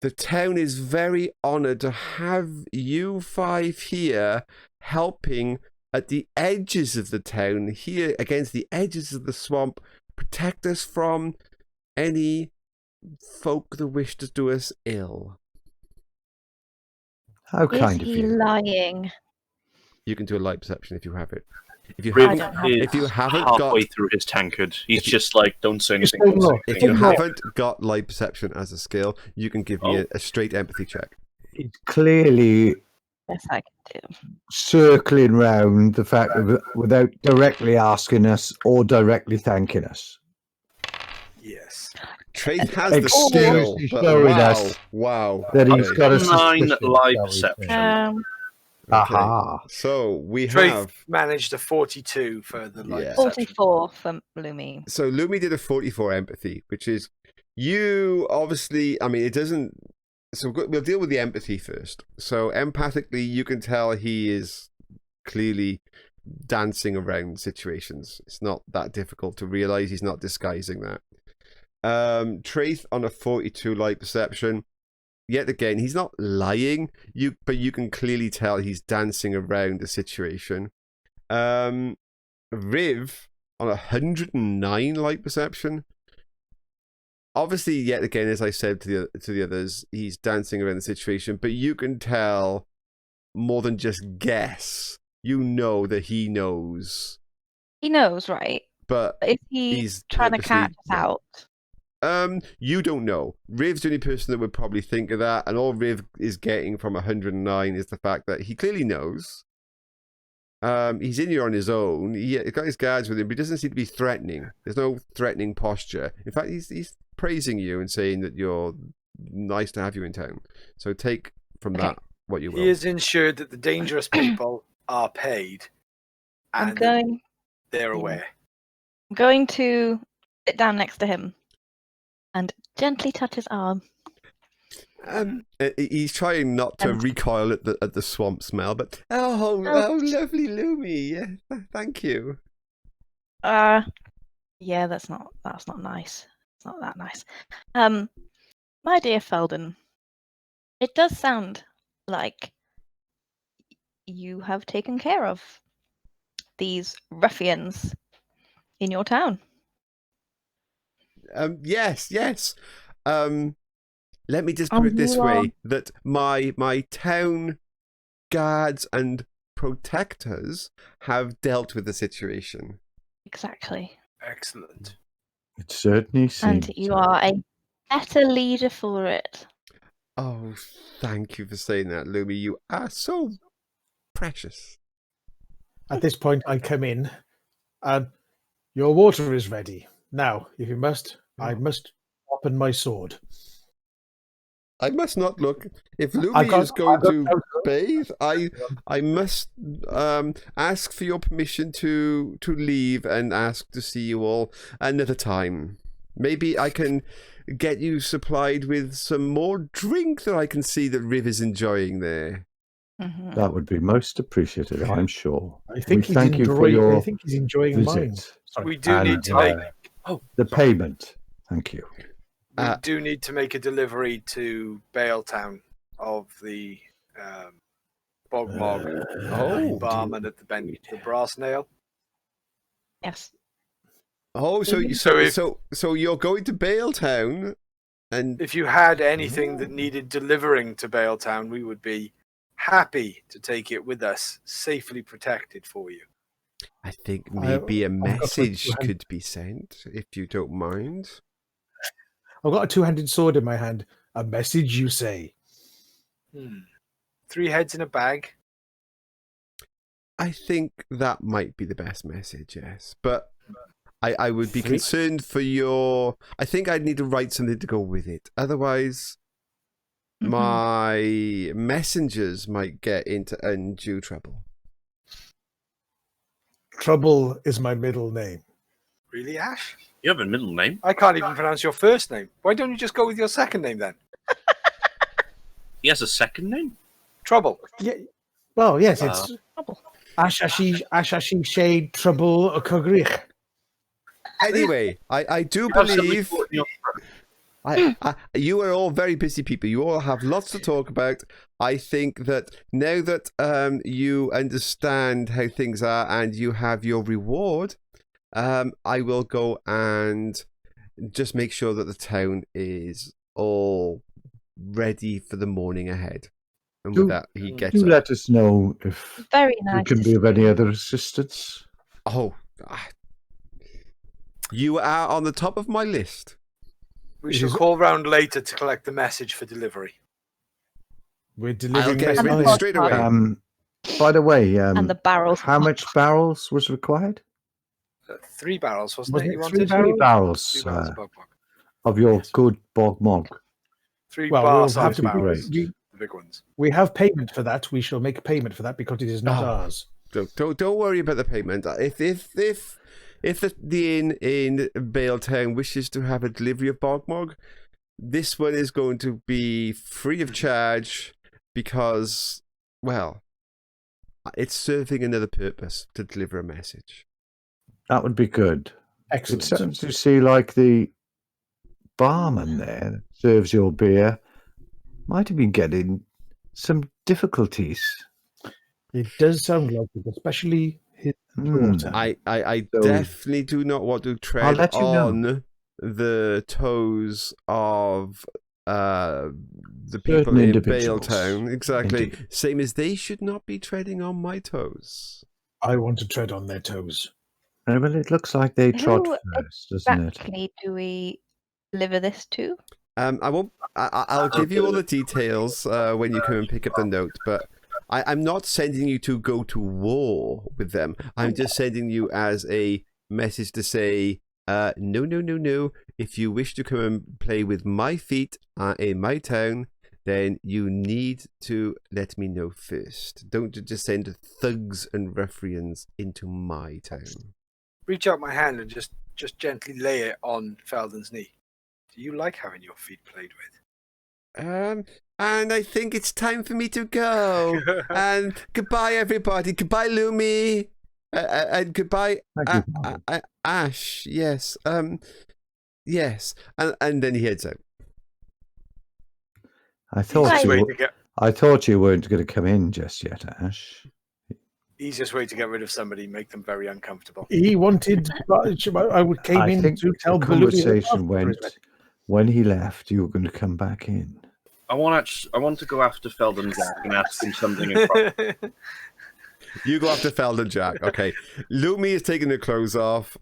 the town is very honored to have you five here helping at the edges of the town, here against the edges of the swamp, protect us from any folk that wish to do us ill. How Is kind of he you. lying? You can do a light perception if you have it. If you Riv I don't have is if you haven't halfway got- through his tankard. He's just like, don't say anything. Just Don't say ignore. If anything. you Ignore. haven't got light perception as a skill, you can give me a straight empathy check. It's clearly Yes, I can do. circling round the fact of without directly asking us or directly thanking us. Yes. Traeth has the Excuse skill, me, but showing wow, us wow. That he's okay. got a 9 suspicion, live shall we say. perception. Aha. So we Traeth have. managed a 42 for the light Yeah. perception. 44 for Lumi. So Lumi did a 44 empathy, which is you obviously. I mean, it doesn't. So we'll deal with the empathy first. So empathically, you can tell he is clearly dancing around situations. It's not that difficult to realize he's not disguising that. Traeth on a 42 light perception. Yet again, he's not lying. But you can clearly tell he's dancing around the situation. Rhiv on 109 light perception. Obviously, yet again, as I said to the others, he's dancing around the situation, but you can tell more than just guess. You know that he knows. He knows, right? But Is he he's trying to purposely catch us not. out? You don't know. Riv's the only person that would probably think of that, and all Rhiv is getting from 109 is the fact that he clearly knows. He's in here on his own. He's got his guards with him, but he doesn't seem to be threatening. There's no threatening posture. In fact, he's praising you and saying that you're nice to have you in town. So take from that what you will. He is ensured that the dangerous people are paid, and they're aware. I'm going to sit down next to him and gently touch his arm. He's trying not to recoil at the swamp smell, but oh, lovely Lumi! Yeah, thank you. Yeah, that's not nice. It's not that nice. My dear Felden, it does sound like you have taken care of these ruffians in your town. Yes. Let me just put it this way: that my town guards and protectors have dealt with the situation. Exactly. Excellent. It certainly seems. And you are a better leader for it. Oh, thank you for saying that, Lumi. You are so precious. At this point, I come in. Your water is ready. Now, if you must, I must open my sword. I must not look. If Lumi is going to bathe, I must ask for your permission to leave and ask to see you all another time. Maybe I can get you supplied with some more drink that I can see that Rhiv is enjoying there. Mm-hmm. That would be most appreciated, I'm sure. I think he's enjoying mine. Sorry. We do need to make the payment. Thank you. We do need to make a delivery to Baletown of the Bogmog barman at the brass nail. Yes. Oh, so you're going to Baletown, and if you had anything that needed delivering to Baletown, we would be happy to take it with us, safely protected for you. I think maybe a message could be sent, if you don't mind. I've got a two-handed sword in my hand. A message, you say? 3 heads in a bag. I think that might be the best message, yes. But I would be concerned for your... I think I'd need to write something to go with it. Otherwise, my messengers might get into undue trouble. Trouble is my middle name. Really, Ash? You have a middle name. I can't even pronounce your first name. Why don't you just go with your second name then? He has a second name? Trouble. Yeah. Well, yes, it's Trouble. Ashashi Shade Trouble Kugrich. Anyway, I do believe... you are all very busy people. You all have lots to talk about. I think that now that you understand how things are and you have your reward, I will go and just make sure that the town is all ready for the morning ahead. And with that, he gets up. Let us know if Very nice. we can be of any other assistance. Oh, you are on the top of my list. We shall call round later to collect the message for delivery. We're delivering messages straight away. By the way, and the barrels. How much barrels was required? 3 barrels, wasn't it? You Three wanted barrels, 3 barrels of Bogmog. of your good Bogmog. 3 Well, bars we'll have to be barrels, great. the big ones. We have payment for that. We shall make payment for that because it is not ours. Don't worry about the payment. If the inn in Baletown wishes to have a delivery of Bogmog, this one is going to be free of charge because, well, it's serving another purpose to deliver a message. That would be good. Excellent. It sounds to see like the barman there that serves your beer might have been getting some difficulties. It does sound like it, especially his daughter. I definitely do not want to tread on the toes of the people in Baletown. Exactly. Indeed. Same as they should not be treading on my toes. I want to tread on their toes. Well, it looks like they trod first, doesn't it? Exactly. Do we deliver this to? I won't. I'll give you all the details when you come and pick up the note. But I'm not sending you to go to war with them. I'm just sending you as a message to say, no. If you wish to come and play with my feet in my town, then you need to let me know first. Don't just send thugs and ruffians into my town. Reach out my hand and just gently lay it on Felden's knee. Do you like having your feet played with? And I think it's time for me to go. And goodbye, everybody. Goodbye, Lumi. And goodbye, Thank you. Ash. Yes. Yes. And then he heads out. I thought Easiest you. way to get I thought you weren't going to come in just yet, Ash. easiest way to get rid of somebody, make them very uncomfortable. He wanted. I came I in think to tell the Baloo conversation went when he left. You were going to come back in. I want to go after Felden Jack and ask him something in private. You go after Felden Jack. Okay. Lumi is taking her clothes off.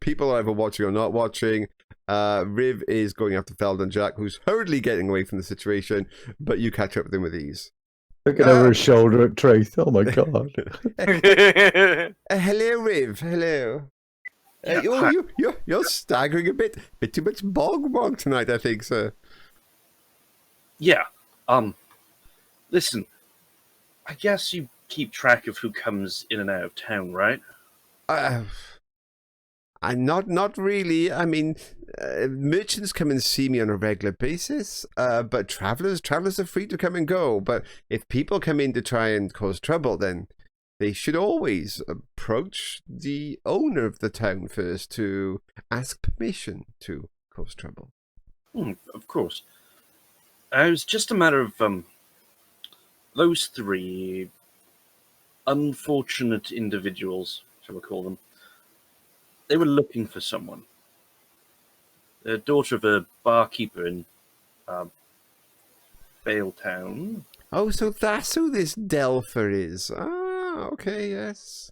People are either watching or not watching. Rhiv is going after Felden Jack, who's hurriedly getting away from the situation, but you catch up with him with ease. Looking over his shoulder at Traeth. Oh my god. Hello, Rhiv. Hello. You're staggering a bit. Bit too much bog tonight, I think, sir. Yeah. Listen, I guess you keep track of who comes in and out of town, right? I'm not really. I mean, merchants come and see me on a regular basis, but travelers are free to come and go. But if people come in to try and cause trouble, then they should always approach the owner of the town first to ask permission to cause trouble. Of course. It was just a matter of those three unfortunate individuals, shall we call them. They were looking for someone. The daughter of a barkeeper in Baletown. Oh, so that's who this Delpher is. Ah, okay, yes.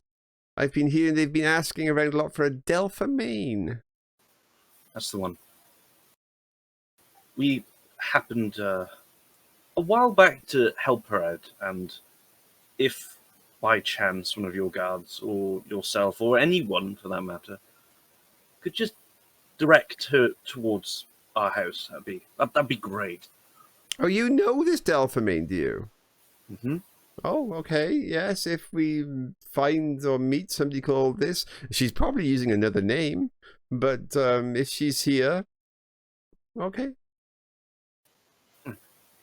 I've been hearing they've been asking around a lot for a Delpher main. That's the one. We happened a while back to help her out, and if by chance one of your guards or yourself or anyone for that matter could just direct her towards our house, that'd be great. Oh, you know this Delpher main, do you? Mm-hmm. Oh, okay, yes. If we find or meet somebody called this, she's probably using another name, but if she's here, okay.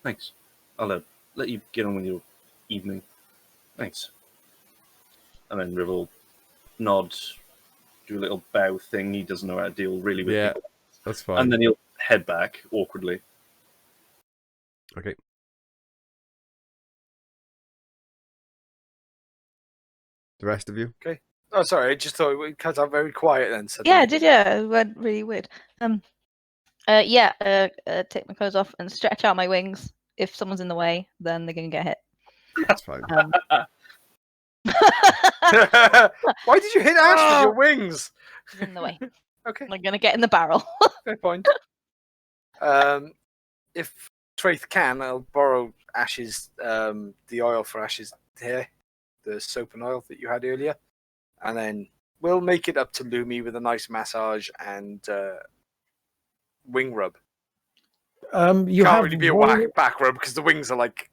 Thanks. I'll let you get on with your evening. Thanks. And then Rhiv will nod, do a little bow thing. He doesn't know how to deal really with people. That's fine. And then he'll head back awkwardly. Okay. The rest of you? Okay. Oh, sorry. I just thought it cut out very quiet then. Suddenly. Yeah, it went really weird. Take my clothes off and stretch out my wings. If someone's in the way, then they're gonna get hit. That's fine. Why did you hit Ash with your wings? In the way. Okay. I'm gonna get in the barrel. Fair point. If Traeth can, I'll borrow Ash's the oil for Ash's hair, the soap and oil that you had earlier, and then we'll make it up to Lumi with a nice massage and wing rub. You Can't have really be a back rub because the wings are like.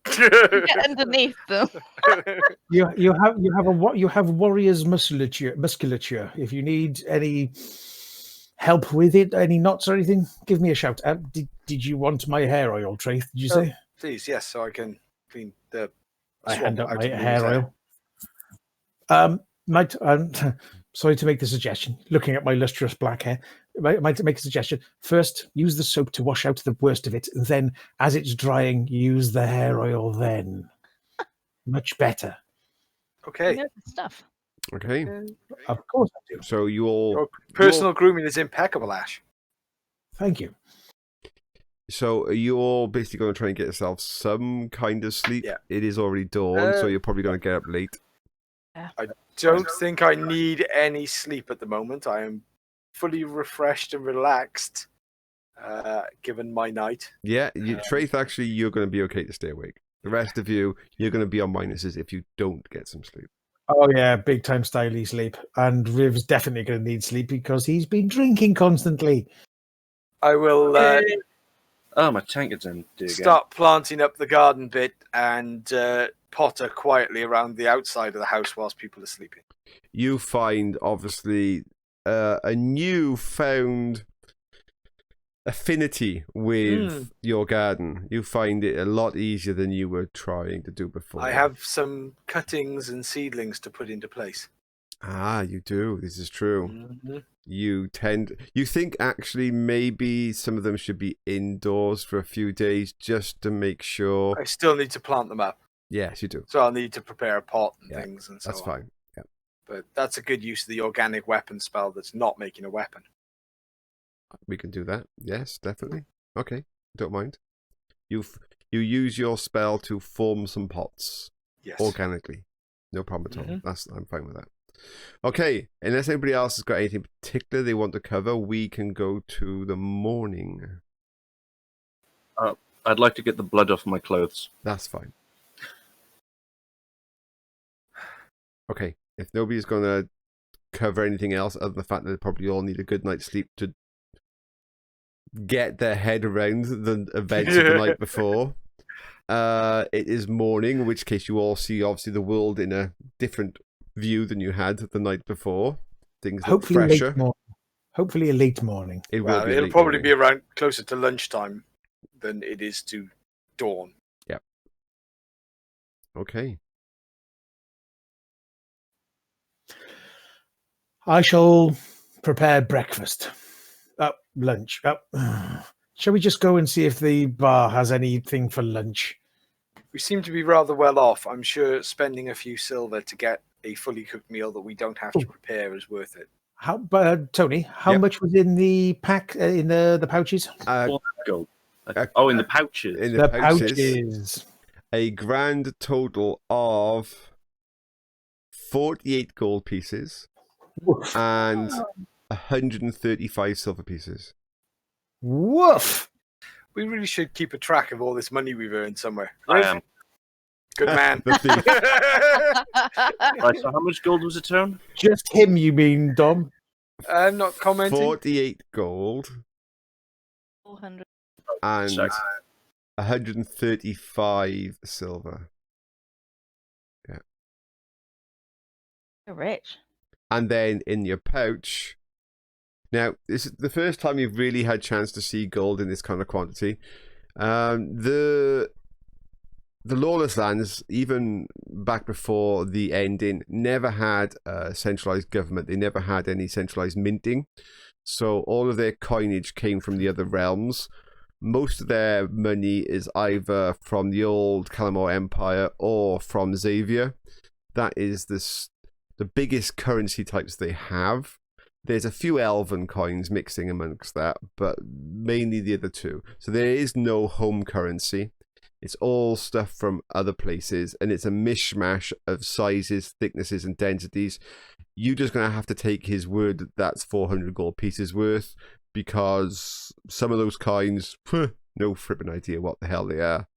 Get underneath them. you have warrior's musculature. If you need any help with it, any knots or anything, give me a shout. Did you want my hair oil, Traeth? Did you say? Please, yes, so I can clean the. I hand up out my of Lumi's hair oil. Sorry to make the suggestion. Looking at my lustrous black hair, might make a suggestion. First, use the soap to wash out the worst of it, and then, as it's drying, use the hair oil. Then, much better. Okay. Good stuff. Okay. Of course I do. So you all... Your personal grooming is impeccable, Ash. Thank you. So you're all basically going to try and get yourself some kind of sleep. Yeah. It is already dawn, so you're probably going to get up late. I don't think I need any sleep at the moment. I am fully refreshed and relaxed, given my night. Yeah, Traeth, actually, you're going to be okay to stay awake. The rest of you, you're going to be on minuses if you don't get some sleep. Oh yeah, big time styly sleep. And Riv's definitely going to need sleep because he's been drinking constantly. I will Oh, my tank is in. start planting up the garden bit and potter quietly around the outside of the house whilst people are sleeping. You find, obviously, a newfound affinity with your garden. You find it a lot easier than you were trying to do before. I have some cuttings and seedlings to put into place. Ah, you do. This is true. Mm-hmm. You think actually maybe some of them should be indoors for a few days just to make sure. I still need to plant them up, Yes, you do. so I'll need to prepare a pot and Yeah, things and so That's on. fine. Yeah. But that's a good use of the organic weapon spell that's not making a weapon. We can do that. Yes, definitely. Okay, don't mind. You use your spell to form some pots Yes. organically. No problem at all. I'm fine with that. Okay, unless anybody else has got anything particular they want to cover, we can go to the morning. I'd like to get the blood off my clothes. That's fine. Okay, if nobody's going to cover anything else other than the fact that they probably all need a good night's sleep to get their head around the events of the night before. It is morning, in which case you all see obviously the world in a different view than you had the night before. Things look fresher. Hopefully a late morning. It'll probably be around closer to lunchtime than it is to dawn. Yep. Okay. I shall prepare breakfast. Lunch. Shall we just go and see if the bar has anything for lunch? We seem to be rather well off. I'm sure spending a few silver to get a fully cooked meal that we don't have to prepare is worth it. Tony, how much was in the pack, in the pouches? 400 gold. In the pouches. In The pouches. pouches. A grand total of 48 gold pieces Woof. and 135 silver pieces. Woof. We really should keep a track of all this money we've earned somewhere. I am. Good man. The thief. Right, so how much gold was it, Tone? Just him, you mean, Dom? I'm not commenting. 48 gold 400. and Sorry. 135 silver. You're rich. And then in your pouch, now this is the first time you've really had a chance to see gold in this kind of quantity. The Lawless Lands, even back before the ending, never had a centralized government. They never had any centralized minting. So all of their coinage came from the other realms. Most of their money is either from the old Kalamor Empire or from Xavier. That is the biggest currency types they have. There's a few elven coins mixing amongst that, but mainly the other two. So there is no home currency. It's all stuff from other places, and it's a mishmash of sizes, thicknesses, and densities. You're just going to have to take his word that that's 400 gold pieces worth, because some of those coins, no fripping idea what the hell they are.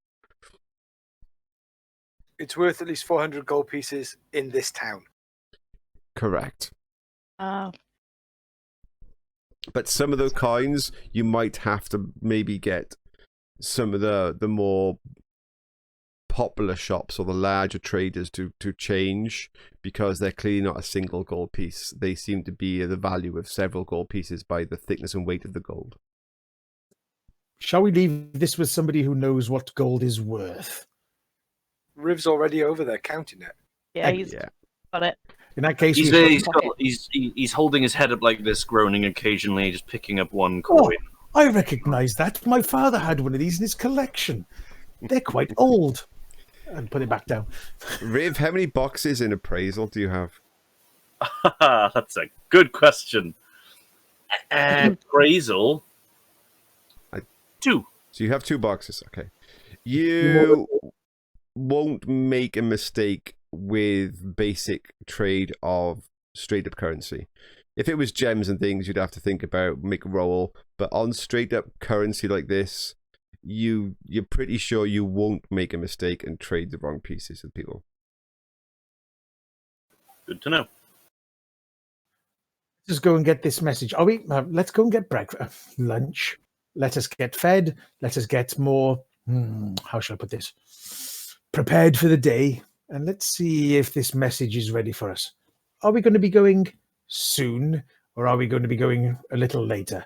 It's worth at least 400 gold pieces in this town. Correct. Oh. But some of those coins, you might have to maybe get some of the more popular shops or the larger traders to change, because they're clearly not a single gold piece. They seem to be the value of several gold pieces by the thickness and weight of the gold. Shall we leave this with somebody who knows what gold is worth? Riv's already over there counting it. Yeah, he's got it. In that case, he's holding his head up like this, groaning occasionally, just picking up one coin. I recognise that. My father had one of these in his collection. They're quite old. And put it back down. Rhiv, how many boxes in appraisal do you have? That's a good question. Appraisal? 2. So you have 2 boxes, okay. You won't make a mistake with basic trade of straight up currency. If it was gems and things, you'd have to think about, make a roll. But on straight up currency like this, you're pretty sure you won't make a mistake and trade the wrong pieces with people. Good to know. Let's go and get this message. Are we? Let's go and get breakfast, lunch. Let us get fed. Let us get more. How shall I put this? Prepared for the day, and let's see if this message is ready for us. Are we going to be going soon, or are we going to be going a little later?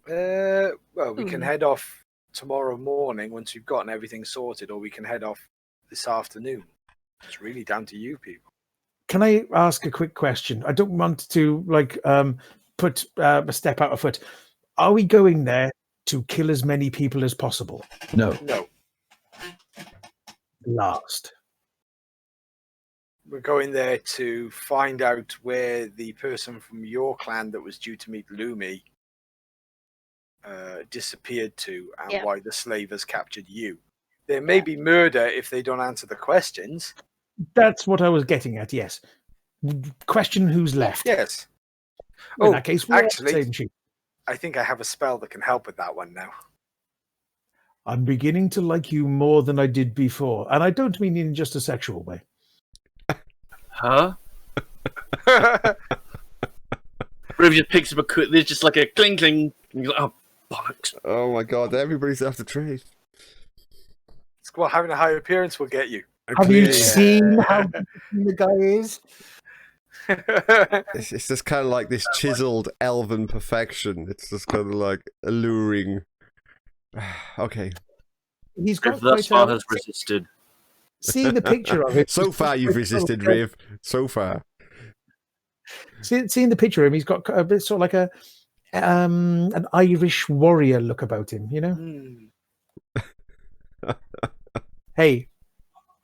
Well, we can head off tomorrow morning once we've gotten everything sorted, or we can head off this afternoon. It's really down to you people. Can I ask a quick question? I don't want to put a step out of foot. Are we going there to kill as many people as possible? No. No, Last. we're going there to find out where the person from your clan that was due to meet Lumi disappeared to, and why the slave has captured you. There may be murder if they don't answer the questions. That's what I was getting at, yes. Question who's left. Yes. In that case, we're actually, same sheet. I think I have a spell that can help with that one now. I'm beginning to like you more than I did before. And I don't mean in just a sexual way. Huh? Rhiv just picks up a quick. There's just like a cling cling. And you're like, oh bollocks! Oh my god! Everybody's after Traeth. It's well, having a high appearance will get you. Have you seen how the guy is? It's just kind of like this chiseled elven perfection. It's just kind of like alluring. Okay. He's got Thus quite far a... has resisted. Seeing the picture of it. So far, you've resisted, Rhiv. So far. Seeing the picture of him, he's got a bit sort of like an Irish warrior look about him, you know? Hey,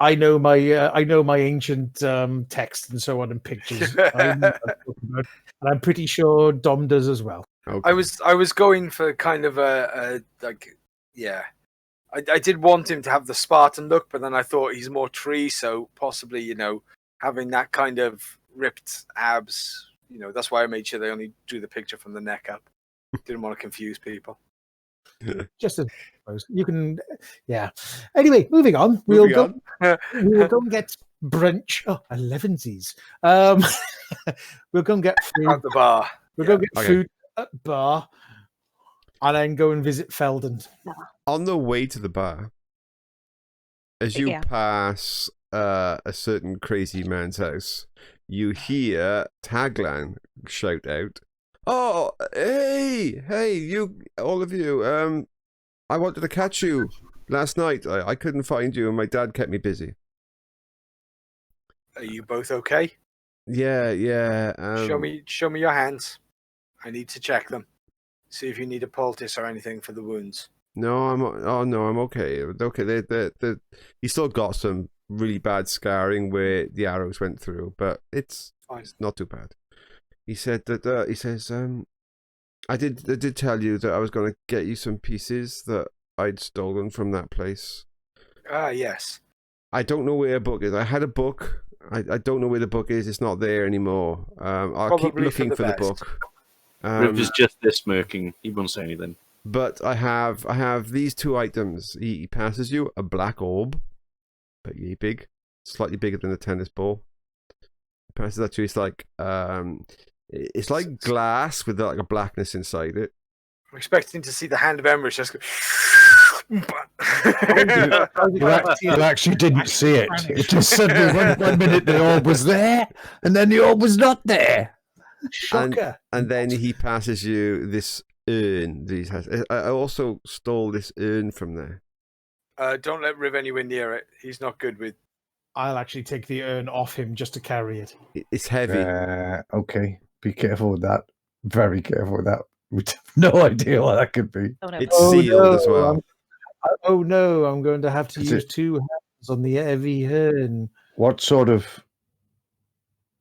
I know my ancient text and so on and pictures. I know what I'm talking about, and I'm pretty sure Dom does as well. Okay. I was going for kind of I did want him to have the Spartan look, but then I thought he's more tree, so possibly, having that kind of ripped abs, that's why I made sure they only drew the picture from the neck up. Didn't want to confuse people. Just as you can, yeah. Anyway, moving on. We'll go and get brunch. Oh, 11sies. We'll go and get food At the bar. We'll go get food at the bar, and then go and visit Feldon. On the way to the bar, as you pass a certain crazy man's house, you hear Taglan shout out, "Oh, hey, you, all of you, I wanted to catch you last night. I couldn't find you, and my dad kept me busy." Are you both okay? Yeah. Show me your hands. I need to check them. See if you need a poultice or anything for the wounds. No, I'm okay. Okay, he still got some really bad scarring where the arrows went through, but it's not too bad. He said that he says, I did tell you that I was going to get you some pieces that I'd stolen from that place. Ah, yes. I don't know where a book is. I had a book. I don't know where the book is. It's not there anymore. I'll keep looking for the book. Rhiv is just there smirking. He won't say anything. But I have these two items. He passes you a black orb, but yay big, slightly bigger than a tennis ball. He passes that to you. It's like glass with like a blackness inside it. I'm expecting to see the hand of Emrys just go. You actually didn't see it. It just suddenly one minute the orb was there, and then the orb was not there. Shocker. And then he passes you this urn that he has. I also stole this urn from there. Don't let Rhiv anywhere near it. He's not good with. I'll actually take the urn off him just to carry it. It's heavy. Okay, be careful with that. Very careful with that. We have no idea what that could be. It's sealed as well. Oh no, I'm going to have to use two hands on the heavy urn. What sort of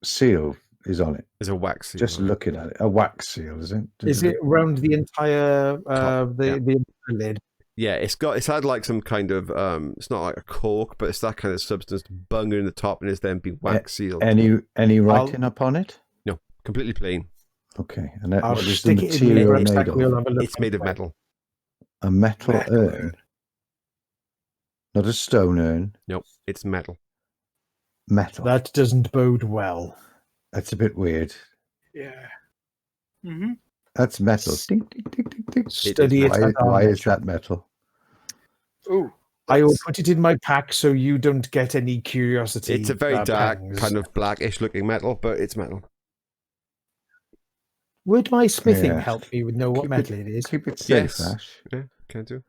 seal is on it? It's a wax seal. Just looking at it. A wax seal, is it? Is it around the entire the lid? Yeah, it's had like some kind of it's not like a cork, but it's that kind of substance bunger in the top and it's then been wax sealed. Any writing up on it? No, completely plain. Okay. And that, I'll what is the stick it in the material rucksack. made We'll of? have a look. It's made of metal. A metal Metal urn. urn. Not a stone urn. Nope, it's metal. Metal. That doesn't bode well. That's a bit weird. Yeah. That's metal. Ding, ding, ding, ding, ding. Study it. Why is that metal? Ooh. I will that's- put it in my pack so you don't get any curiosity. It's a very dark, pangs. kind of blackish looking metal, but it's metal. Would my smithing Yeah. help me with know what Keep metal it is? Keep it safe, Yes. Ash. Yeah, can do.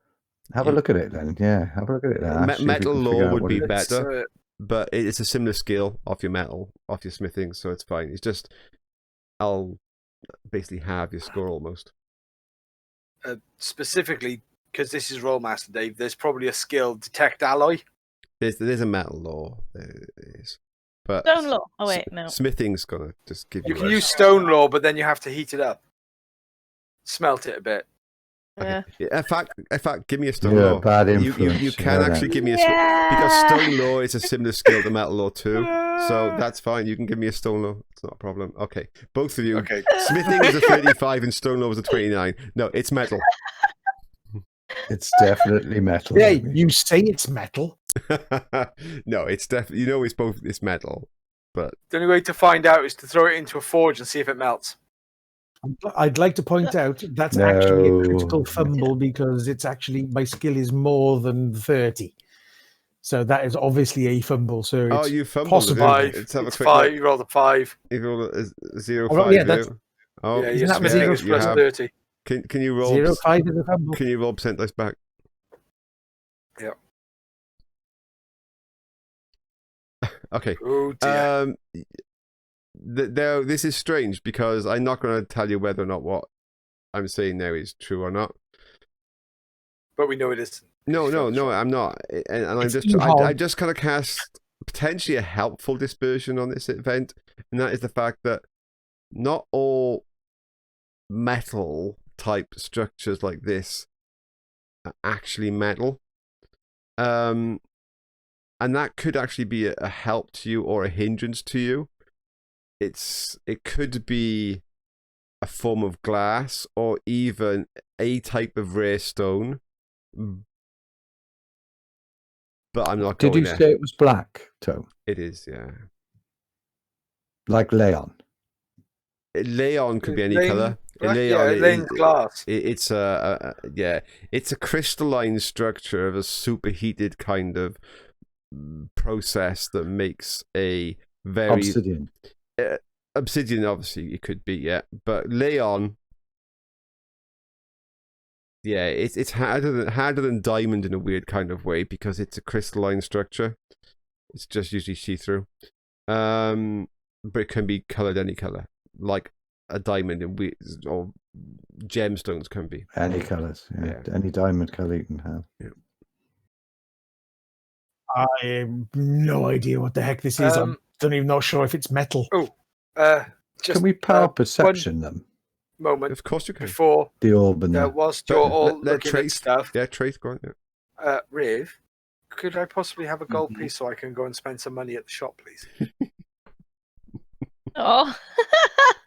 Have Yeah. a look at it then. Yeah, have a look at it. Ash, see if you Metal can lore figure out would what be it is. better. It's, But it's a similar skill off your metal, off your smithing, so it's fine. It's just, I'll basically have your score almost. specifically, because this is Rolemaster, Dave, there's probably a skill, Detect Alloy. There's a metal lore, there is. But Stone law. Oh wait, no. smithing's gonna just give you. You can a- use Stone Law, but then you have to heat it up. Smelt it a bit. Okay. Yeah, in fact, give me a stone You're a lore. bad You influence. you you can know that. actually give me a Yeah. because stone lore is a similar skill to metal lore too. So that's fine. You can give me a stone lore. It's not a problem. Okay, both of you. Okay. Smithing was a 35 and stone lore was a 29. No, it's metal. It's definitely metal. Hey, Amy. you say it's metal. No, it's definitely. It's both. It's metal. But The only way to find out is to throw it into a forge and see if it melts. I'd like to point out that's actually a No. critical fumble because it's actually my skill is more than 30. So that is obviously a fumble. So oh, it's you fumbled. possible. It. Five. Let's have a It's quick 5. look. You rolled a 5. You roll a 0, Oh, 5. yeah, that's- Oh, Yeah, isn't your that smithing zero is plus have- 30. Can you roll? 0.5 is a fumble. Can you roll percent dice back? Yep. Okay. Oh dear. This is strange because I'm not going to tell you whether or not what I'm saying now is true or not. But we know it is. No, I'm not, and I'm It's just too I hard. just kind of cast potentially a helpful dispersion on this event, and that is the fact that not all metal type structures like this are actually metal, and that could actually be a help to you or a hindrance to you. It could be a form of glass or even a type of rare stone. But I'm not Did going you there. say it was black, Tone? It is, yeah. Like Leon? Leon could be any Lane color. black? Leon, Yeah, Lane's glass. it's it's a crystalline structure of a superheated kind of process that makes a very Obsidian. obsidian. Obviously, it could be, yeah. But Leon, yeah, it's harder than diamond in a weird kind of way because it's a crystalline structure. It's just usually see-through, but it can be colored any color, like a diamond and or gemstones can be. Any colours. Yeah. Yeah. Any diamond colour you can have. I have no idea what the heck this is. I don't even know sure if it's metal. Just Can we power perception them? moment Of course you can. before, The orb and the... whilst you're all Let looking at Traeth- stuff, Yeah, Traeth, go on. Yeah. Rhiv, could I possibly have a gold Mhm. piece so I can go and spend some money at the shop, please? Oh.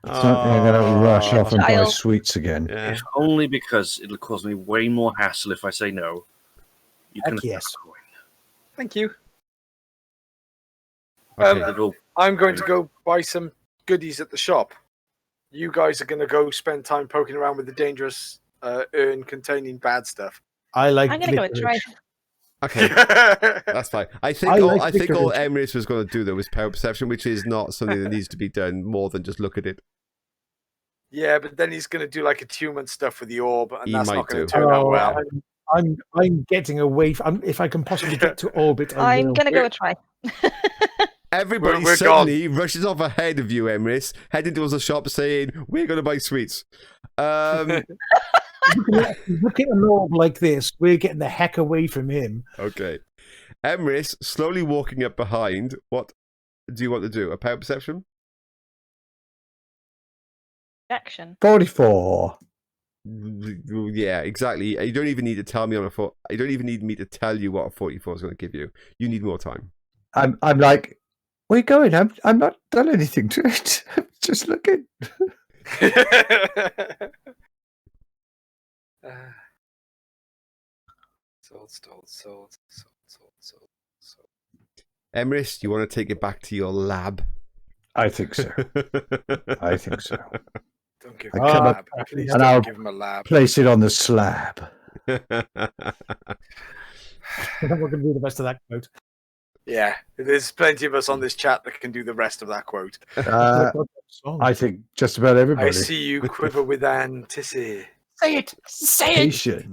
Certainly I'm going to rush off and buy Child. sweets again. Yeah. If only because it'll cause me way more hassle if I say no. You can Heck have yes. a coin. Thank you. Okay. It'll- I'm going to go buy some goodies at the shop. You guys are going to go spend time poking around with the dangerous urn containing bad stuff. I like I'm gonna go with licorice. Traeth. Okay. That's That's fine. I think I all like I think all licorice. Emrys was going to do though was power perception, which is not something that needs to be done more than just look at it. Yeah, but then he's going to do like attunement stuff with the orb, and He that's might not going do. to turn out Oh, well. I'm getting away. If I can possibly get to orbit, I I'm will. gonna go with Traeth. Everybody We're suddenly rushes off ahead of you, Emrys, heading towards the shop saying, "We're going to buy sweets." Look at an orb like this. We're getting the heck away from him. Okay. Emrys, slowly walking up behind. What do you want to do? A power perception? Action. 44. Yeah, exactly. You don't even need to tell me on a foot. You don't even need me to tell you what a 44 is going to give you. You need more time. I'm like, where are you going? I'm not done anything to it. I'm just looking. Sold. Emrys, you want to take it back to your lab? I think so. I think so. Don't give I him a come lab. up- Please and don't I'll give him a lab. Place it on the slab. We're going to do the rest of that quote. Yeah, there's plenty of us on this chat that can do the rest of that quote. I think just about everybody. I see you quiver with anticipation. Say it. Say it.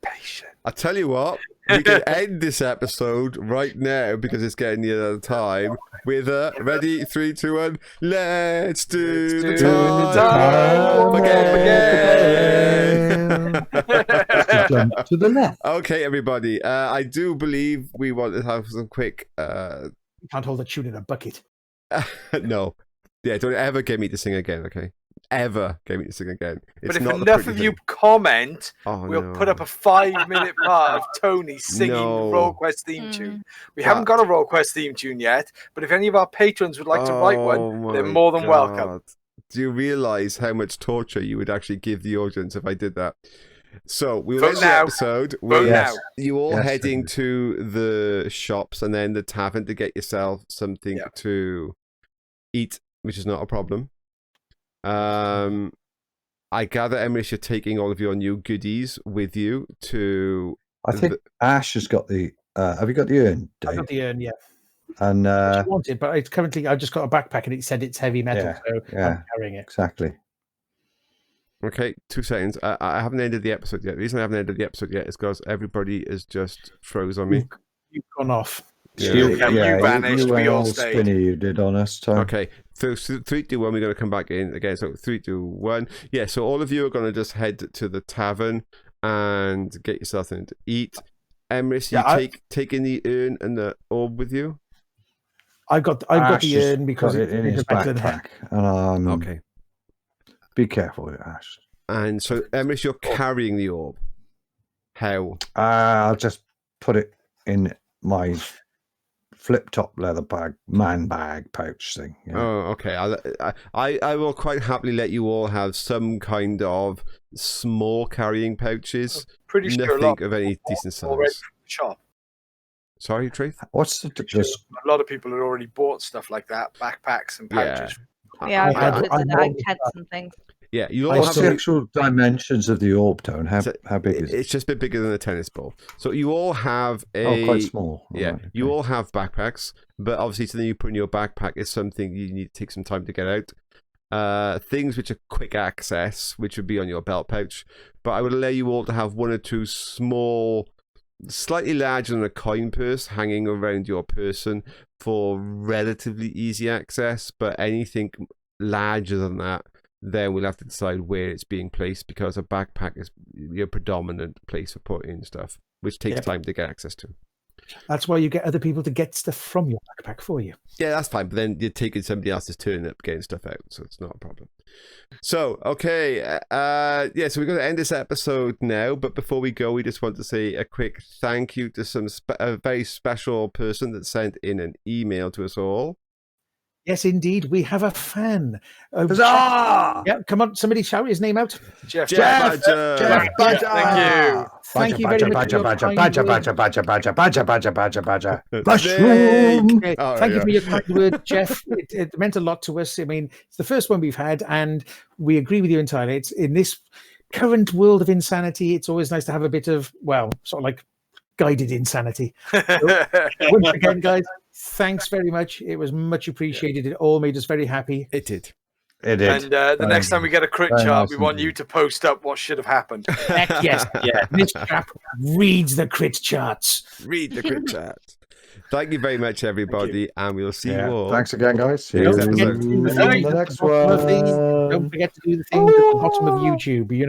Patient. I tell you what, we can end this episode right now because it's getting near the time with a ready 3, 2, 1. Let's do the time again. Jump to the left. Okay, everybody. I do believe we want to have some quick. You can't hold a tune in a bucket. No, yeah, don't ever get me to sing again. Okay, ever get me to sing again. It's But if not the enough pretty of you thing. comment, Oh, we'll no. put up a 5-minute part of Tony singing No. the Rollquest theme tune. Mm. We haven't got a Rollquest theme tune yet, but if any of our patrons would like to write one, they're my more than welcome. God. Do you realize how much torture you would actually give the audience if I did that? So we will Vote end the now. episode Vote with now. you all Yes, heading I do. to the shops and then the tavern to get yourself something Yeah. to eat, which is not a problem. I gather, Emrys, you're taking all of your new goodies with you to. I think Ash has got the. Have you got the urn, I've Dave? got the urn, yeah. And I wanted, but I've just got a backpack and it said it's heavy metal, Yeah, so yeah. I'm carrying it. exactly. Okay, 2 seconds. I haven't ended the episode yet. The reason I haven't ended the episode yet is because everybody is just froze on me. You've gone off. Yeah. You vanished, You we went all all stayed. spinny. You did on us, Tom. Okay, so 3, 2, 1, we're going to come back in again. So 3, 2, 1. Yeah, so all of you are going to just head to the tavern and get yourself something to eat. Emrys, Yeah, you taking the urn and the orb with you? I've got Ash the has urn because got it in his better than backpack. And Okay. be careful, Ash. And so, Emrys, you're carrying the orb. How? I'll just put it in my flip-top leather bag, man bag pouch thing. Yeah. Oh, okay. I will quite happily let you all have some kind of small carrying pouches. Pretty sure a Nothing lot of any decent already size. from the shop. Sorry, Traeth? What's the just? A lot of people had already bought stuff like that, backpacks and pouches. Yeah, I've I- got I- the I- ag tents and things. Yeah, you'll all What's have the some. actual dimensions of the orb tone? How So big is it? It's just a bit bigger than a tennis ball. So you all have a. Oh, quite small. Yeah, Right, you okay. all have backpacks, but obviously something you put in your backpack is something you need to take some time to get out. Things which are quick access, which would be on your belt pouch, but I would allow you all to have 1 or 2 small, slightly larger than a coin purse hanging around your person for relatively easy access, but anything larger than that, then we'll have to decide where it's being placed because a backpack is your predominant place for putting stuff, which takes Yep. time to get access to. That's why you get other people to get stuff from your backpack for you. Yeah, that's fine, but then you're taking somebody else's turn up getting stuff out, so it's not a problem. So, okay, yeah, so we're going to end this episode now, but before we go, we just want to say a quick thank you to a very special person that sent in an email to us all. Yes, indeed, we have a fan. Huzzah! Yeah, come on, somebody shout his name out. Jeff, Badger! Jeff Badger! Thank you. Thank you very much for your kind words. Mushroom! Okay, Oh, thank you yeah. for your kind word, Jeff. It meant a lot to us. I mean, it's the first one we've had, and we agree with you entirely. It's in this current world of insanity, it's always nice to have a bit of, well, sort of like guided insanity. Once again, guys, thanks very much. It was much appreciated. It all made us very happy. It did. It is. And the next time we get a crit Very chart, nice we want indeed. you to post up what should have happened. Heck yes. Yeah. This chap reads the crit charts. Read the group chat. Thank you very much, everybody, and we'll see you all. Thanks again, guys. See you Don't Next forget episode. to do the in thing the at next the bottom of the- one. Don't forget to do the thing at the bottom of YouTube. You know.